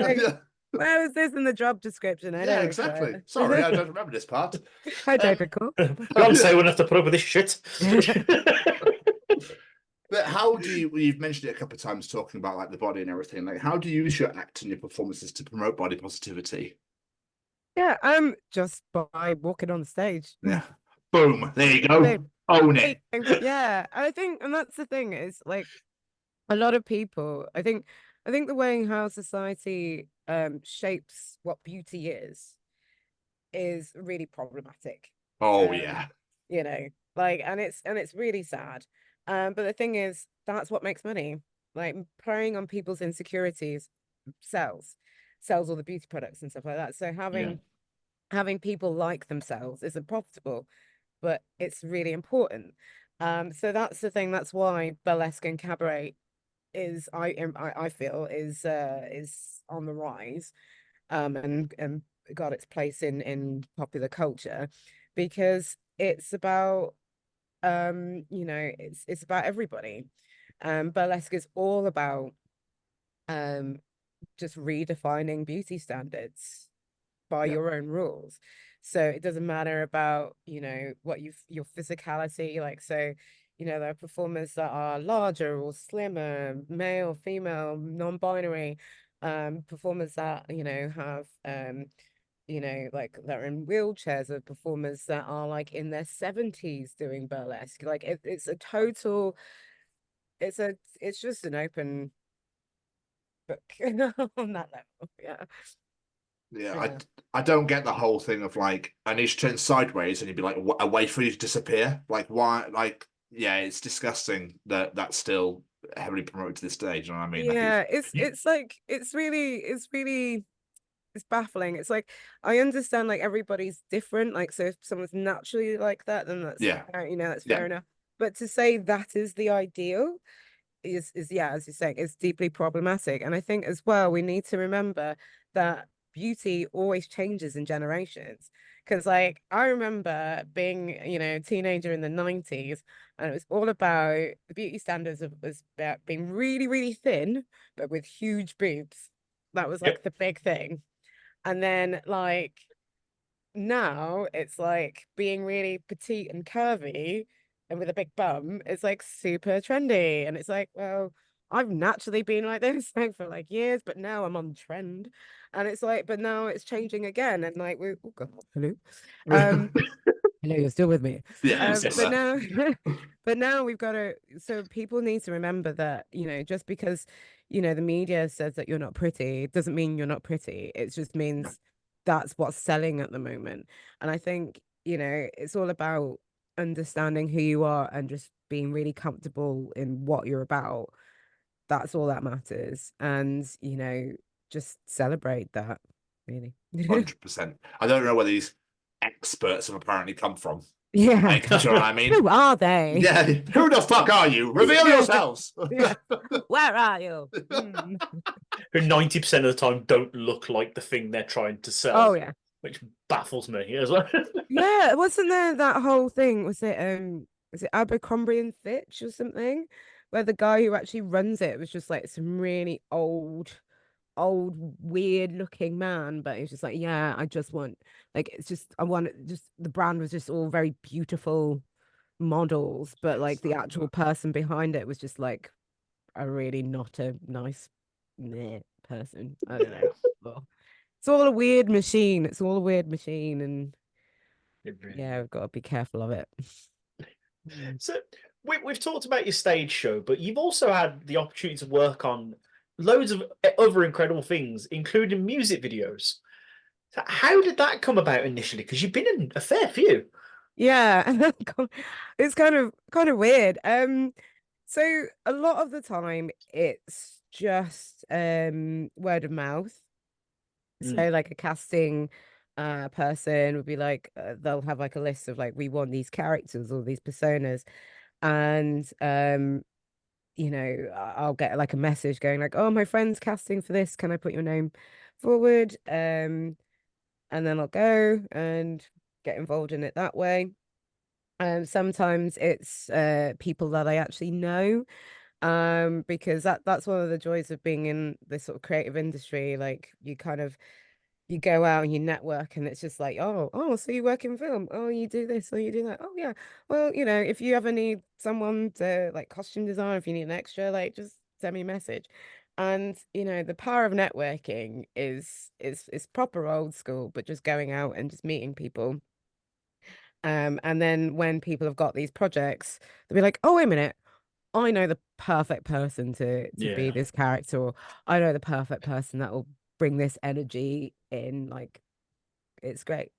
Where was this in the job description? I don't exactly. Sorry, I don't remember this part. How typical. Beyonce wouldn't have to put up with this shit. But how do you've mentioned it a couple of times, talking about like the body and everything, like how do you use your act and your performances to promote body positivity? Yeah, just by walking on the stage. Yeah. Boom. There you go. Own it. Yeah. I think, and that's the thing, is like a lot of people, I think the way how society shapes what beauty is really problematic. Oh yeah. Like, and it's really sad. But the thing is, that's what makes money. like preying on people's insecurities sells all the beauty products and stuff like that. So having people like themselves isn't profitable, but it's really important. So that's the thing. That's why burlesque and cabaret is I feel is on the rise, and got its place in popular culture, because it's about it's about everybody. Burlesque is all about just redefining beauty standards by your own rules. So it doesn't matter about, what your physicality, like, so, there are performers that are larger or slimmer, male, female, non-binary, performers that, have, like they're in wheelchairs, or performers that are like in their 70s doing burlesque. Like it's a total, it's just an open book on that level. Yeah. Yeah, I don't get the whole thing of like, I need to turn sideways and you'd be like, a way for you to disappear. Like, why? Like, yeah, it's disgusting that that's still heavily promoted to this day. Do you know what I mean? Yeah, it's like it's really it's baffling. It's like, I understand like everybody's different. Like, so if someone's naturally like that, then that's that's fair enough. But to say that is the ideal is as you're saying, it's deeply problematic. And I think as well, we need to remember that beauty always changes in generations. Because like I remember being, a teenager in the 90s, and it was all about the beauty standards was about being really, really thin, but with huge boobs. That was like the big thing. And then like now it's like being really petite and curvy and with a big bum. It's like super trendy. And it's like, well, I've naturally been like this like for like years, but now I'm on trend. And it's like, but now it's changing again. And like oh god, hello. Hello, you're still with me. But now we've got to, so people need to remember that, just because, the media says that you're not pretty, it doesn't mean you're not pretty. It just means that's what's selling at the moment. And I think, it's all about understanding who you are and just being really comfortable in what you're about. That's all that matters. And, just celebrate that, really. 100%. I don't know where these experts have apparently come from. Yeah. Like, do you know what I mean? Who are they? Yeah. Who the fuck are you? Reveal yourselves. Yeah. Where are you? Who 90% of the time don't look like the thing they're trying to sell. Oh yeah. Which baffles me as well. Yeah, wasn't there that whole thing? Was it Abercrombie and Fitch or something? Where the guy who actually runs it was just like some really old, weird looking man, but he's just like, yeah, I just want, like, it's just, I want just, the brand was just all very beautiful models, but like the actual person behind it was just like a really not a nice person. I don't know. Well, it's all a weird machine. And yeah, we've got to be careful of it. So we've talked about your stage show, but you've also had the opportunity to work on loads of other incredible things, including music videos. So how did that come about initially? Because you've been in a fair few. Yeah, it's kind of weird. So a lot of the time it's just word of mouth. So like a casting person would be like, they'll have like a list of like, we want these characters or these personas, and I'll get like a message going like, oh, my friend's casting for this, can I put your name forward? And then I'll go and get involved in it that way. Sometimes it's people that I actually know, because that's one of the joys of being in this sort of creative industry. Like you go out and you network, and it's just like, oh, so you work in film, oh, you do this, or you do that, oh yeah, well, if you ever need someone to like costume design, if you need an extra, like just send me a message. And the power of networking is proper old school, but just going out and just meeting people. And then when people have got these projects, they'll be like, oh, wait a minute, I know the perfect person to be this character, or I know the perfect person that will bring this energy in. Like, it's great.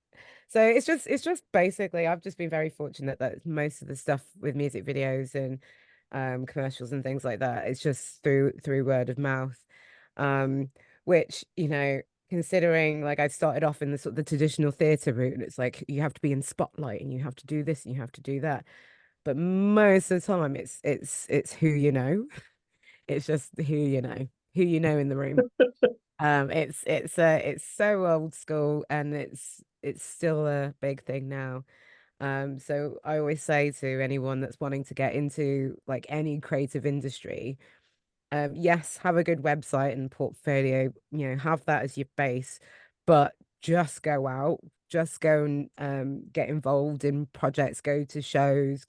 So it's just basically, I've just been very fortunate that most of the stuff with music videos and commercials and things like that. It's just through word of mouth, which, you know, considering like I started off in the sort of the traditional theatre route, and it's like you have to be in spotlight and you have to do this and you have to do that. But most of the time, it's who you know. It's just who you know in the room. It's so old school, and it's still a big thing now. So I always say to anyone that's wanting to get into like any creative industry, yes, have a good website and portfolio, you know, have that as your base, but just go out, just go and get involved in projects, go to shows,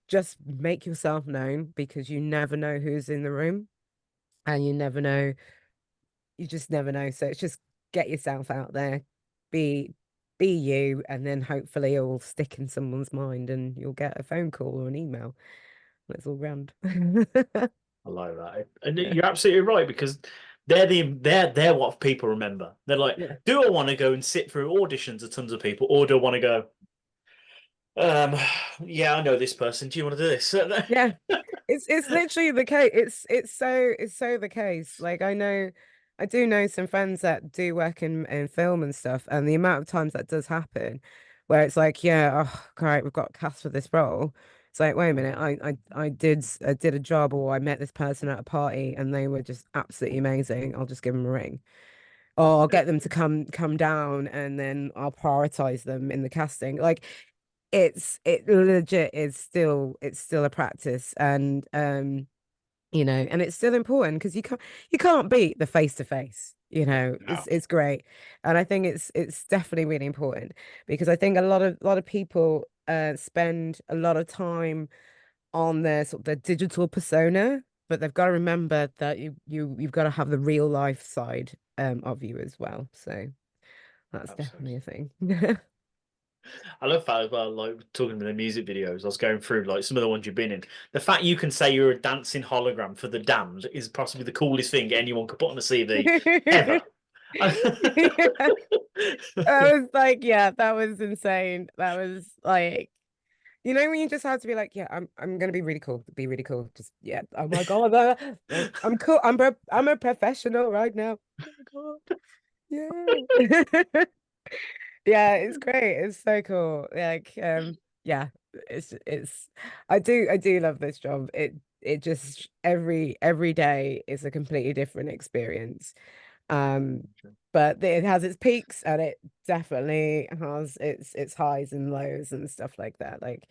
just make yourself known, because you never know who's in the room, and you just never know. So it's just get yourself out there, be you, and then hopefully it will stick in someone's mind and you'll get a phone call or an email. That's all grand. I like that. And you're absolutely right, because they're what people remember. They're like, do I want to go and sit through auditions of tons of people, or do I want to go, yeah, I know this person, do you want to do this? Yeah, it's literally the case. It's so the case. Like I do know some friends that do work in film and stuff, and the amount of times that does happen where it's like, yeah, oh great, we've got cast for this role. It's like, wait a minute, I did a job, or I met this person at a party and they were just absolutely amazing. I'll just give them a ring. Or I'll get them to come down, and then I'll prioritize them in the casting. Like it legit is still a practice, and you know, and it's still important, because you can't beat the face to face, you know. It's great, and I think it's definitely really important, because I think a lot of people spend a lot of time on their sort of their digital persona, but they've got to remember that you've got to have the real life side of you as well. So that's definitely a thing. I love that as well. Like talking about the music videos, I was going through like some of the ones you've been in. The fact you can say you're a dancing hologram for The Damned is possibly the coolest thing anyone could put on a CV ever. That was like, yeah, that was insane. That was like, you know, when you just have to be like, yeah, I'm gonna be really cool. Just yeah. Oh my god, I'm cool. I'm a professional right now. Oh my god. Yeah. Yeah, it's great. It's so cool. Like, yeah, it's I do love this job. It just every day is a completely different experience. But it has its peaks, and it definitely has its highs and lows and stuff like that. Like,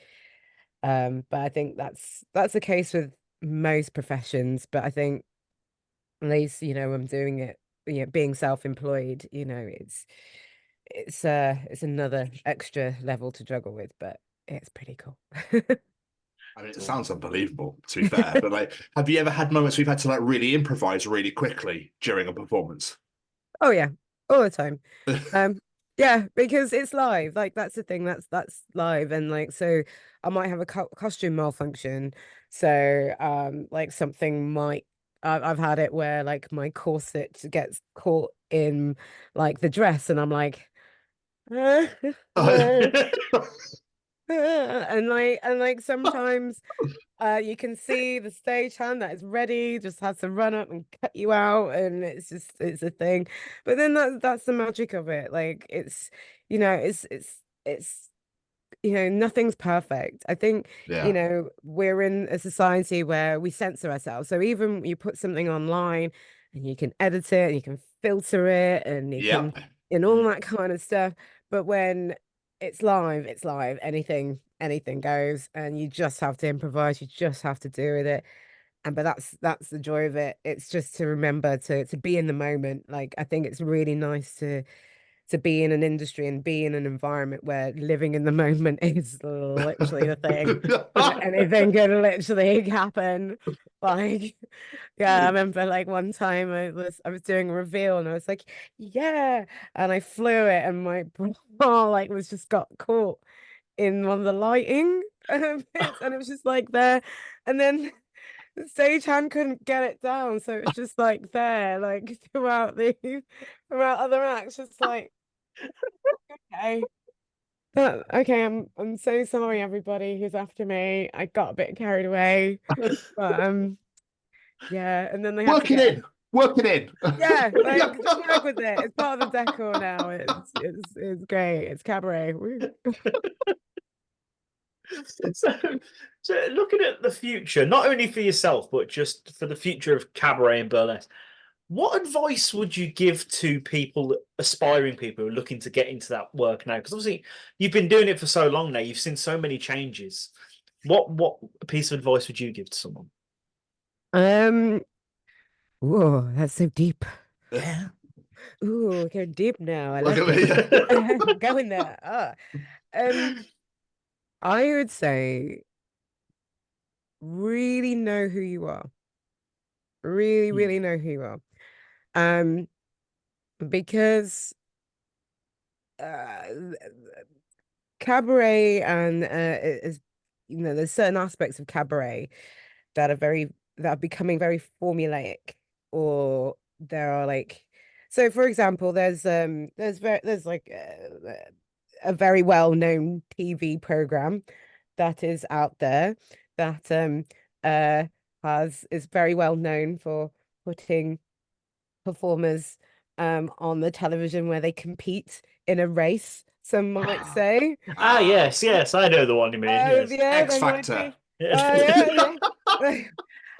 but I think that's the case with most professions. But I think at least, you know, I'm doing it, you know, being self-employed, you know, it's another extra level to juggle with, but it's pretty cool. I mean, it sounds unbelievable, to be fair. But like, have you ever had moments we've had to like really improvise really quickly during a performance? Oh yeah, all the time. Yeah, because it's live. Like that's the thing. That's live, and like so, I might have a costume malfunction. So like something might. I've had it where like my corset gets caught in like the dress, and I'm like, and like sometimes you can see the stagehand that is ready just has to run up and cut you out, and it's a thing. But then that's the magic of it. Like it's, you know, it's you know, nothing's perfect. I think, you know, we're in a society where we censor ourselves. So even you put something online and you can edit it and you can filter it and you can, and all that kind of stuff. But when it's live, anything goes, and you just have to improvise, you just have to do with it. But that's the joy of it. It's just to remember to be in the moment. Like I think it's really nice to be in an industry and be in an environment where living in the moment is literally the thing. Anything could literally happen. Like, yeah, I remember like one time I was doing a reveal and I was like, yeah, and I flew it and my bra like was just got caught in one of the lighting bits, and it was just like there, and then the stagehand couldn't get it down, so it was just like there, like throughout other acts, just like okay, But okay, I'm so sorry, everybody who's after me. I got a bit carried away, but yeah, and then they have to get... Work it in. Yeah, like just work with it. It's part of the decor now. It's great. It's cabaret. So looking at the future, not only for yourself, but just for the future of cabaret and burlesque, what advice would you give to people, aspiring people who are looking to get into that work now? Because obviously you've been doing it for so long now, you've seen so many changes. What piece of advice would you give to someone? Whoa, that's so deep. Yeah. Ooh, going deep now. I Look like at it. me. Going there. I would say really know who you are. Really know who you are. Because cabaret and is, you know, there's certain aspects of cabaret that are becoming very formulaic, or there are like, so for example, there's like a very well-known TV program that is out there that is very well known for putting performers on the television where they compete in a race, some might say. Yes, I know the one you mean. Yes. Yeah, X Factor. Yeah.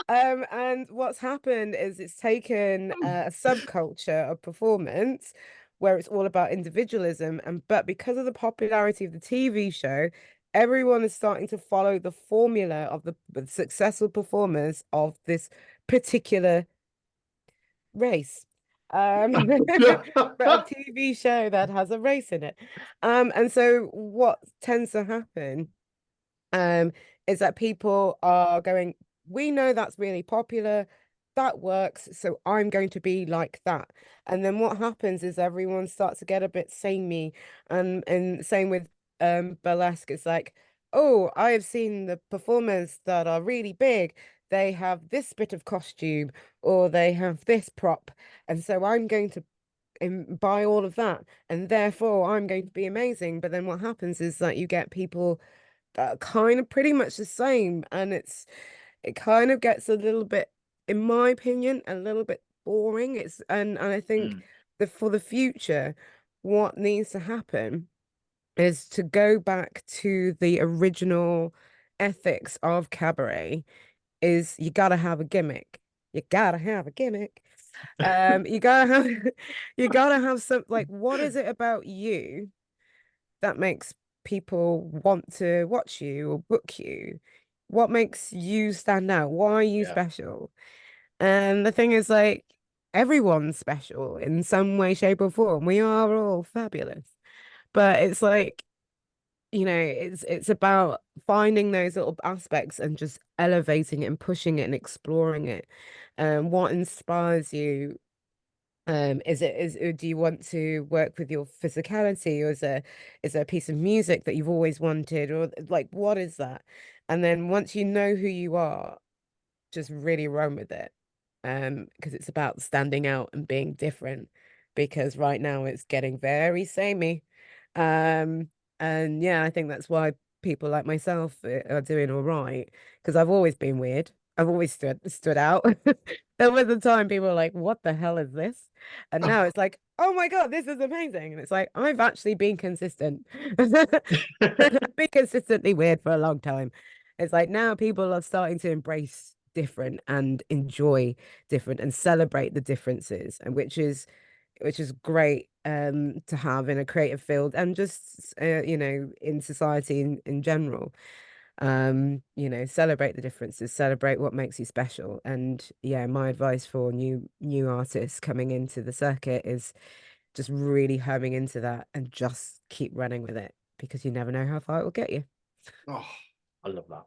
And what's happened is it's taken a subculture of performance where it's all about individualism, but because of the popularity of the TV show, everyone is starting to follow the formula of the successful performers of this particular race. But a TV show that has a race in it. And so what tends to happen is that people are going, we know that's really popular, that works, so I'm going to be like that. And then what happens is everyone starts to get a bit samey, and same with burlesque. It's like, oh, I have seen the performers that are really big, they have this bit of costume or they have this prop, and so I'm going to buy all of that, and therefore I'm going to be amazing. But then what happens is that you get people that are kind of pretty much the same, and it kind of gets a little bit, in my opinion, a little bit boring. And I think for the future, what needs to happen is to go back to the original ethics of cabaret. Is you gotta have a gimmick. You gotta have a gimmick. You gotta have some, like, what is it about you that makes people want to watch you or book you? What makes you stand out? Why are you special? And the thing is, like, everyone's special in some way, shape, or form. We are all fabulous. But it's like, you know, it's about finding those little aspects and just elevating it and pushing it and exploring it. What inspires you? Do you want to work with your physicality, or is there a piece of music that you've always wanted, or like, what is that? And then once you know who you are, just really run with it. Because it's about standing out and being different, because right now it's getting very samey. And yeah, I think that's why people like myself are doing all right, because I've always been weird. I've always stood out. There was a time people were like, what the hell is this? And now it's like, oh my God, this is amazing. And it's like, I've actually been consistent. I've been consistently weird for a long time. It's like now people are starting to embrace different and enjoy different and celebrate the differences, and which is great to have in a creative field, and just you know, in society in general. You know, celebrate the differences, celebrate what makes you special. And yeah, my advice for new artists coming into the circuit is just really homing into that and just keep running with it, because you never know how far it will get you. Oh, I love that.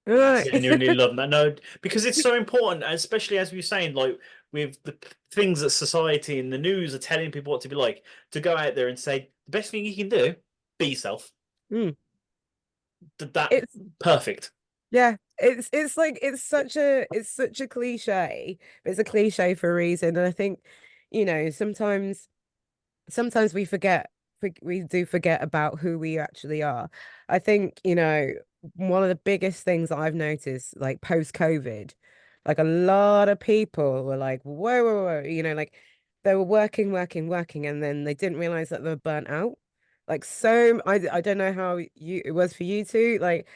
Right. I genuinely love that. No, because it's so important, especially as we were saying, like with the things that society and the news are telling people what to be like, to go out there and say the best thing you can do, be yourself. It's perfect. Yeah, it's like it's such a cliche, but it's a cliche for a reason. And I think, you know, sometimes we forget we do forget about who we actually are. I think, you know, one of the biggest things that I've noticed, like post-COVID, like a lot of people were like, whoa, you know, like they were working, and then they didn't realize that they were burnt out. Like, so I don't know how it was for you two, like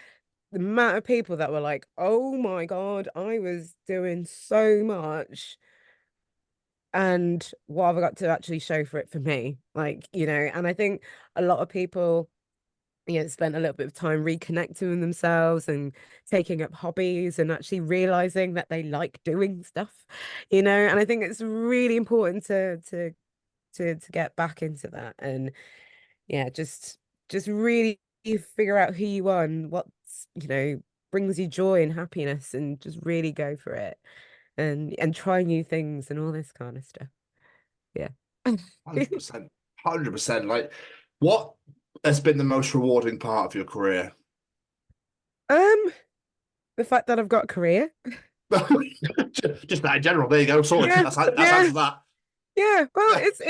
the amount of people that were like, oh my God, I was doing so much, and what have I got to actually show for it for me? Like, you know, and I think a lot of people, you know, spent a little bit of time reconnecting with themselves and taking up hobbies and actually realizing that they like doing stuff, you know, and I think it's really important to get back into that. And yeah, just really figure out who you are and what's, you know, brings you joy and happiness, and just really go for it, and try new things and all this kind of stuff. Yeah. 100%. 100%. Like, what has been the most rewarding part of your career? The fact that I've got a career. Just that in general. There you go. Sorted. Yeah, That's answered that. Yeah, well, it's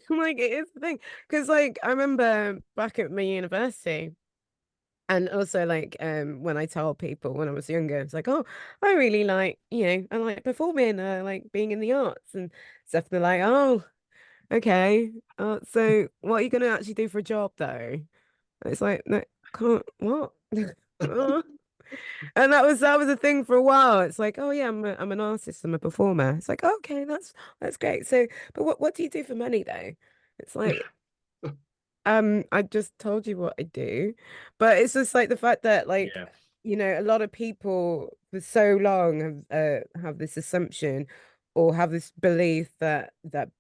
like, it is the thing, because like I remember back at my university, and also like when I told people when I was younger, it's like, oh, I really like, you know, I like performing, I like being in the arts and stuff. They're like, oh, okay, so what are you gonna actually do for a job though? It's like, no, can't what? Oh. And that was a thing for a while. It's like, oh yeah, I'm an artist, I'm a performer. It's like, okay, that's great. So, but what do you do for money though? It's like, I just told you what I do, but it's just like the fact that, like, Yeah. you know, a lot of people for so long have this assumption or have this belief that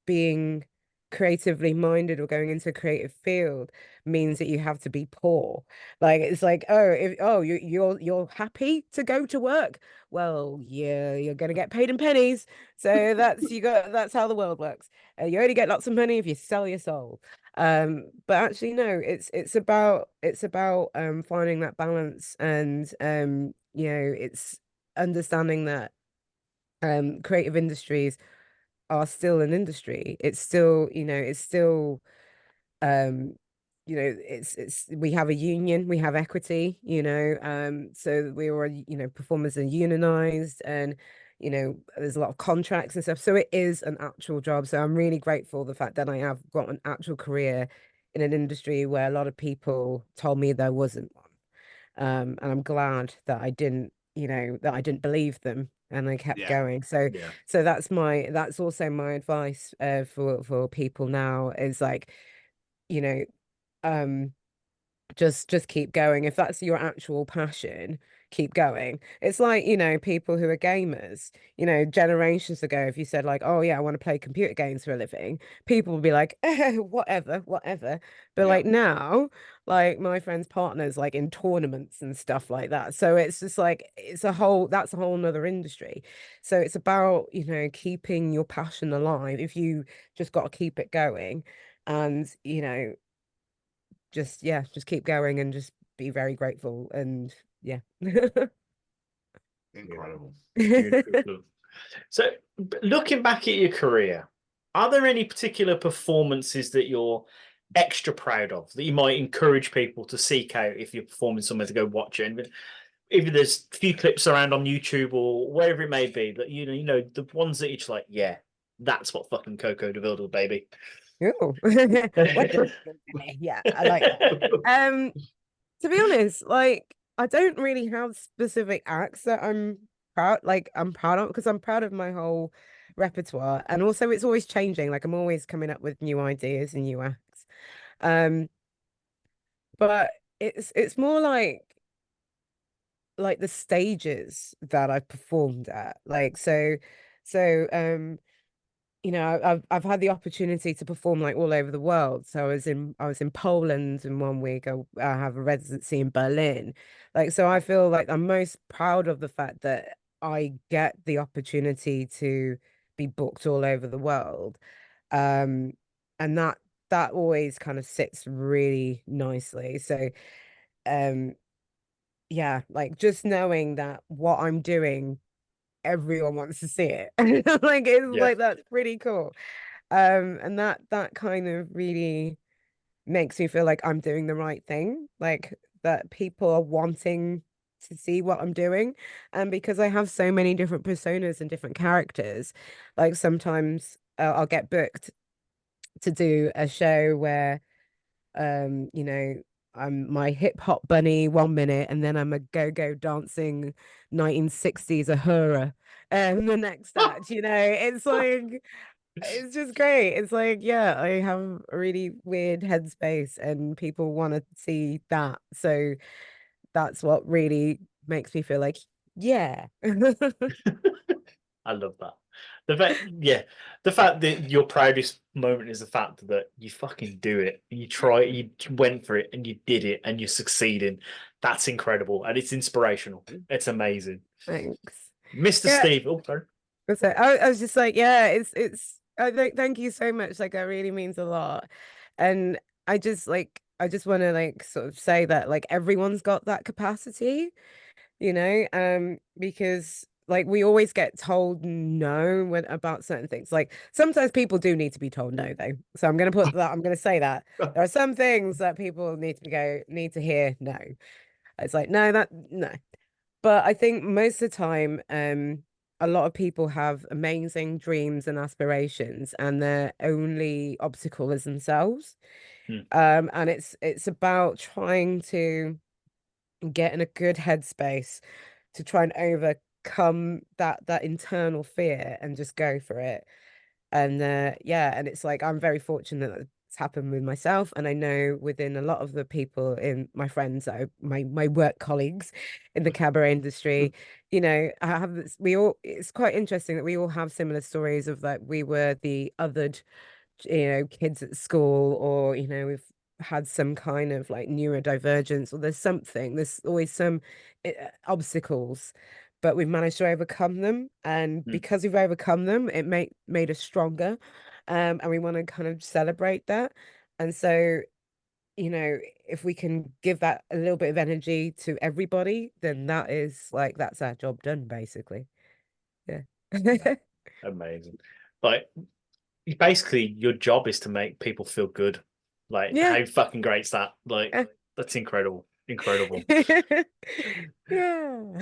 being creatively minded or going into a creative field means that you have to be poor. Like, it's like, oh, if you're happy to go to work, well, yeah, you're gonna get paid in pennies. So that's how the world works. You only get lots of money if you sell your soul. But actually no, it's about finding that balance, and you know, it's understanding that creative industries are still an industry. It's still, you know, it's still um you know, it's we have a union, we have equity, you know, so we are, you know, performers are unionized, and you know, there's a lot of contracts and stuff, so it is an actual job. So I'm really grateful the fact that I have got an actual career in an industry where a lot of people told me there wasn't one. And I'm glad that I didn't, you know, that I didn't believe them, and I kept going. So Yeah. so that's also my advice for people now, is like, you know, um just keep going. If that's your actual passion, keep going. It's like, you know, people who are gamers, you know, generations ago, if you said like, oh yeah, I want to play computer games for a living, people would be like, whatever. But like now, like my friend's partners like in tournaments and stuff like that. So it's just like, that's a whole nother industry. So it's about, you know, keeping your passion alive. If you just got to keep it going, and you know, just keep going and just be very grateful, and yeah. Incredible. So looking back at your career, are there any particular performances that you're extra proud of that you might encourage people to seek out if you're performing somewhere, to go watch it? If there's a few clips around on YouTube or wherever it may be, that you know the ones that you're just like, yeah, that's what fucking Coco Deville does, baby. Ooh. Yeah, I like that. To be honest, like I don't really have specific acts that I'm proud of, because I'm proud of my whole repertoire, and also it's always changing. Like I'm always coming up with new ideas and new acts. But it's more like the stages that I've performed at. Like so you know, I've had the opportunity to perform like all over the world. So I was in Poland in one week. I have a residency in Berlin. Like, so I feel like I'm most proud of the fact that I get the opportunity to be booked all over the world. And that always kind of sits really nicely. So yeah, like just knowing that what I'm doing, everyone wants to see it. Like it's like, that's pretty cool. And that kind of really makes me feel like I'm doing the right thing, like that people are wanting to see what I'm doing. And because I have so many different personas and different characters, like sometimes I'll get booked to do a show where you know, I'm my hip hop bunny 1 minute, and then I'm a go-go dancing 1960s Ahura the next act, it's like it's just great. It's like, yeah, I have a really weird headspace and people want to see that. So that's what really makes me feel like, yeah. I love that. The fact that your proudest moment is the fact that you fucking do it. You went for it and you did it and you're succeeding. That's incredible. And it's inspirational. It's amazing. Thanks. Mr. Steve. Oh, sorry. So I was just like, yeah, it's thank you so much. Like, that really means a lot. And I just want to like sort of say that like everyone's got that capacity, because like we always get told no about certain things. Like sometimes people do need to be told no though. So I'm going to say that there are some things that people need to hear no. It's like, no. But I think most of the time, a lot of people have amazing dreams and aspirations, and their only obstacle is themselves. And it's about trying to get in a good headspace to try and overcome that internal fear and just go for it. And and it's like I'm very fortunate that it's happened with myself, and I know within a lot of the people in my friends, my work colleagues in the cabaret industry, I have this, it's quite interesting that we all have similar stories of like we were the othered, kids at school, or we've had some kind of like neurodivergence, or there's always some obstacles, but we've managed to overcome them. And because we've overcome them, it made us stronger. And we want to kind of celebrate that. And so, if we can give that a little bit of energy to everybody, then that's our job done, basically. Yeah. Amazing. Like, basically, your job is to make people feel good. Like, how fucking great's that? Like, that's incredible. Incredible. Yeah.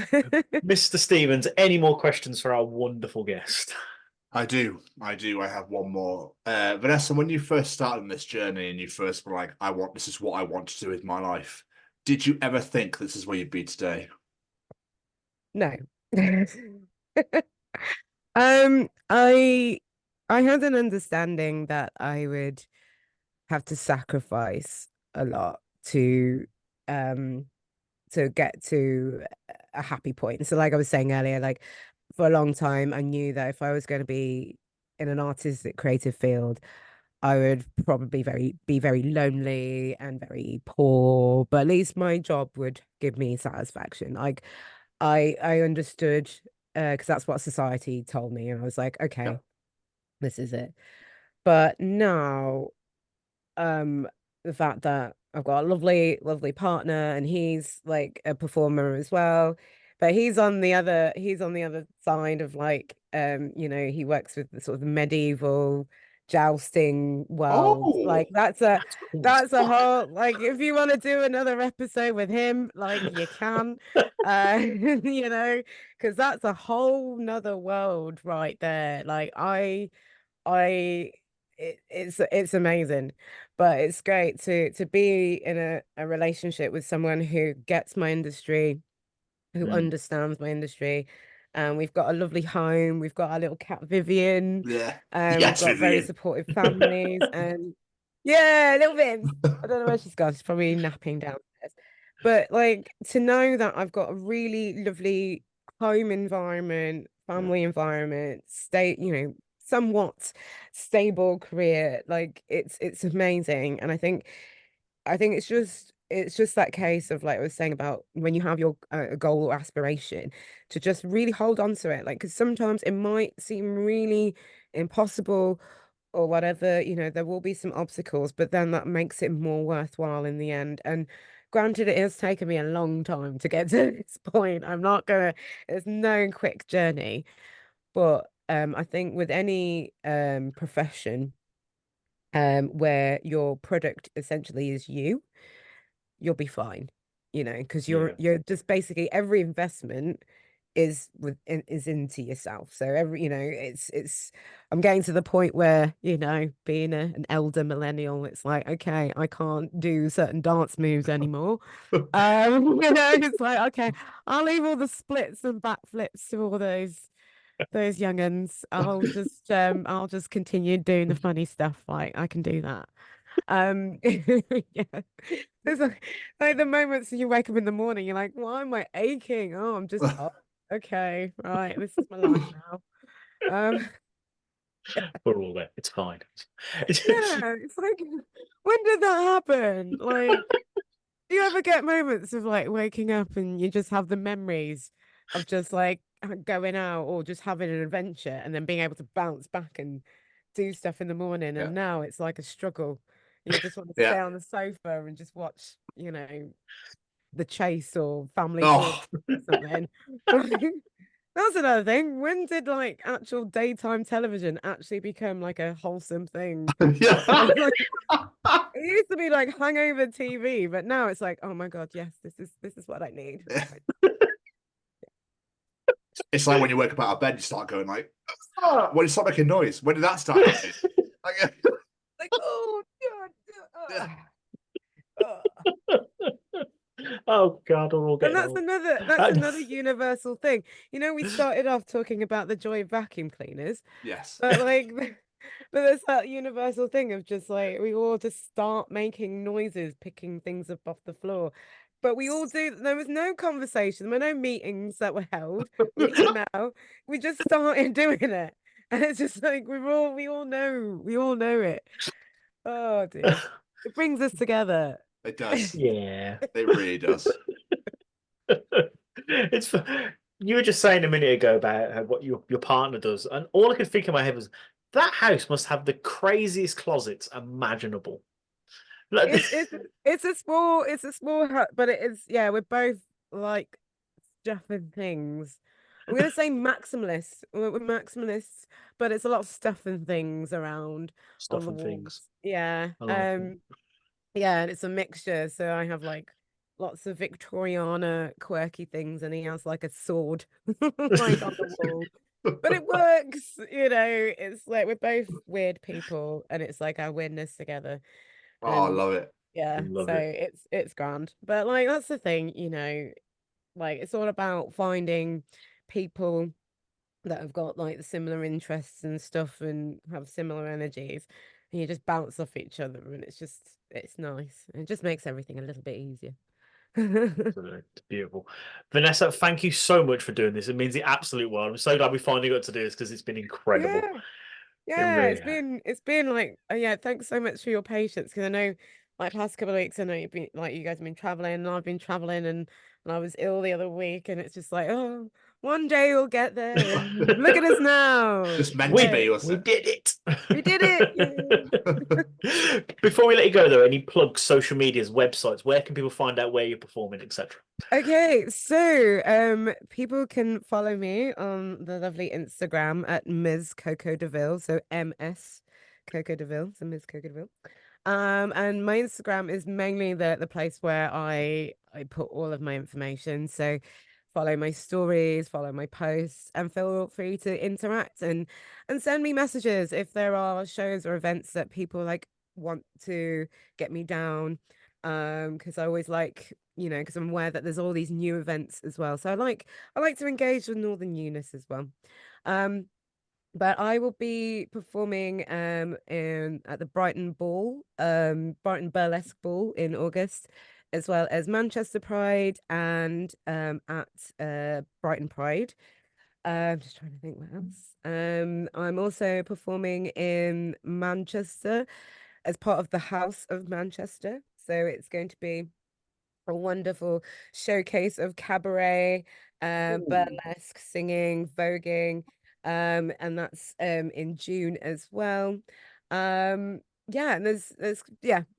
Mr. Stevens, any more questions for our wonderful guest? I do. I have one more. Vanessa, when you first started on this journey and you first were like, this is what I want to do with my life, did you ever think this is where you'd be today? No. I had an understanding that I would have to sacrifice a lot to get to a happy point. So like I was saying earlier, like for a long time, I knew that if I was going to be in an artistic creative field, I would probably be very lonely and very poor, but at least my job would give me satisfaction. Like I understood, because that's what society told me, and I was like, okay, this is it. But now, the fact that I've got a lovely partner, and he's like a performer as well, but he's on the other side of like, he works with the sort of medieval jousting world. Like that's a whole, like, if you want to do another episode with him, like you can, because that's a whole nother world right there. Like it's amazing, but it's great to be in a relationship with someone who gets my industry, who understands my industry. We've got a lovely home. We've got our little cat Vivian. Yeah. We've got Vivian. very supportive families, and little Viv. I don't know where she's gone. She's probably napping downstairs. But like, to know that I've got a really lovely home environment, family environment, somewhat stable career, like it's amazing. And I think it's just that case of, like I was saying, about when you have your goal or aspiration, to just really hold on to it, like, because sometimes it might seem really impossible or whatever, there will be some obstacles, but then that makes it more worthwhile in the end. And granted, it has taken me a long time to get to this point. It's no quick journey, but I think with any profession, where your product essentially is you'll be fine, because you're just basically every investment is into yourself. So it's I'm getting to the point where being an elder millennial, it's like, okay, I can't do certain dance moves anymore. It's like, okay, I'll leave all the splits and backflips to all those young'uns. I'll just continue doing the funny stuff. Like, I can do that. Yeah, there's like the moments you wake up in the morning, you're like, why am I aching? Oh, I'm just okay, right, this is my life now. We're all there, it's fine. Yeah, it's like, when did that happen? Like, do you ever get moments of like waking up and you just have the memories of just like going out or just having an adventure and then being able to bounce back and do stuff in the morning? And now it's like a struggle. You just want to stay on the sofa and just watch, The Chase or Family Vault or something. That's another thing. When did like actual daytime television actually become like a wholesome thing? It used to be like hangover TV, but now it's like, oh my God, yes, this is what I need. It's like when you wake up out of bed, you start going like, when you start making noise. When did that start happening? Like, oh God. Oh God, we're all getting And that's old. another universal thing. We started off talking about the joy of vacuum cleaners. Yes. But but there's that universal thing of just like we all just start making noises, picking things up off the floor. But we all do. There was no conversation. There were no meetings that were held. We just started doing it, and it's just like we all know it. Oh dear, it brings us together. It does. Yeah, it really does. You were just saying a minute ago about what your partner does, and all I could think in my head was that house must have the craziest closets imaginable. It's a small hut, but it is, we're both like stuffing things. I'm gonna say maximalists. We're maximalists, but it's a lot of stuffing things around on the walls. Things. Yeah. Yeah, and it's a mixture. So I have like lots of Victoriana quirky things, and he has like a sword like on the wall. But it works, it's like we're both weird people, and it's like our weirdness together. I love it. Yeah, it's grand. But like that's the thing, like it's all about finding people that have got like the similar interests and stuff and have similar energies, and you just bounce off each other, and it's nice. It just makes everything a little bit easier. It's beautiful. Vanessa, thank you so much for doing this. It means the absolute world. I'm so glad we finally got to do this because it's been incredible. It's been like, thanks so much for your patience, because I know like past couple of weeks, I know you've been like, you guys have been traveling and I've been traveling, and I was ill the other week, and it's just like, oh, one day we'll get there. Look at us now. Just meant to be, we did it. We did it. Before we let you go though, any plugs, social medias, websites, where can people find out where you're performing, etc.? Okay, so people can follow me on the lovely Instagram at Ms. Coco Deville, so MS Coco Deville, so Ms. Coco Deville. And my Instagram is mainly the place where I put all of my information. So follow my stories, follow my posts, and feel free to interact and send me messages if there are shows or events that people like want to get me down. Because I always like, because I'm aware that there's all these new events as well. So I like to engage with all the newness as well. But I will be performing at the Brighton Burlesque Ball in August, as well as Manchester Pride and at Brighton Pride. I'm just trying to think what else. I'm also performing in Manchester as part of the House of Manchester. So it's going to be a wonderful showcase of cabaret, burlesque, singing, voguing. And that's in June as well. And there's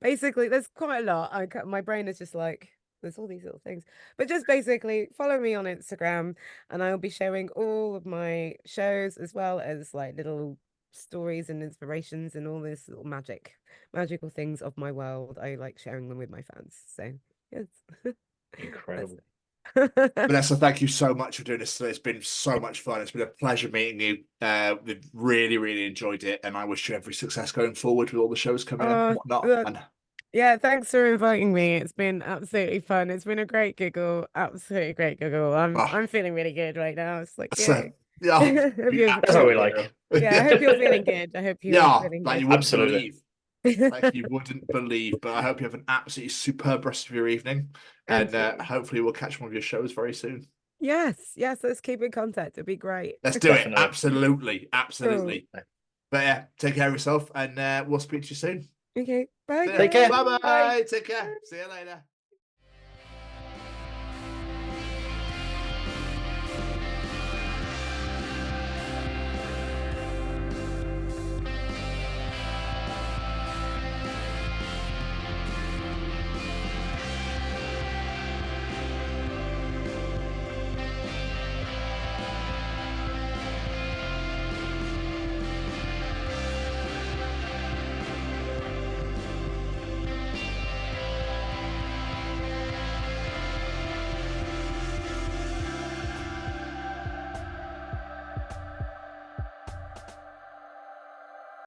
basically there's quite a lot. My brain is just like, there's all these little things, but just basically follow me on Instagram, and I'll be showing all of my shows as well as like little stories and inspirations and all this little magical things of my world. I like sharing them with my fans. So yes. Incredible. Vanessa, thank you so much for doing this today. It's been so much fun. It's been a pleasure meeting you. We've really, really enjoyed it, and I wish you every success going forward with all the shows coming up and whatnot. Yeah, thanks for inviting me. It's been absolutely fun. It's been a great giggle, absolutely great giggle. I'm feeling really good right now. It's like, yeah, that's what we like. Yeah, I hope you're feeling good. I hope you're feeling like good. you wouldn't believe. Like you wouldn't believe. But I hope you have an absolutely superb rest of your evening, and hopefully we'll catch one of your shows very soon. Yes, let's keep in contact. It'd be great. Let's do it. Absolutely. Cool. But yeah, take care of yourself, and we'll speak to you soon. Okay, bye. Take care. Bye. Take care. See you later.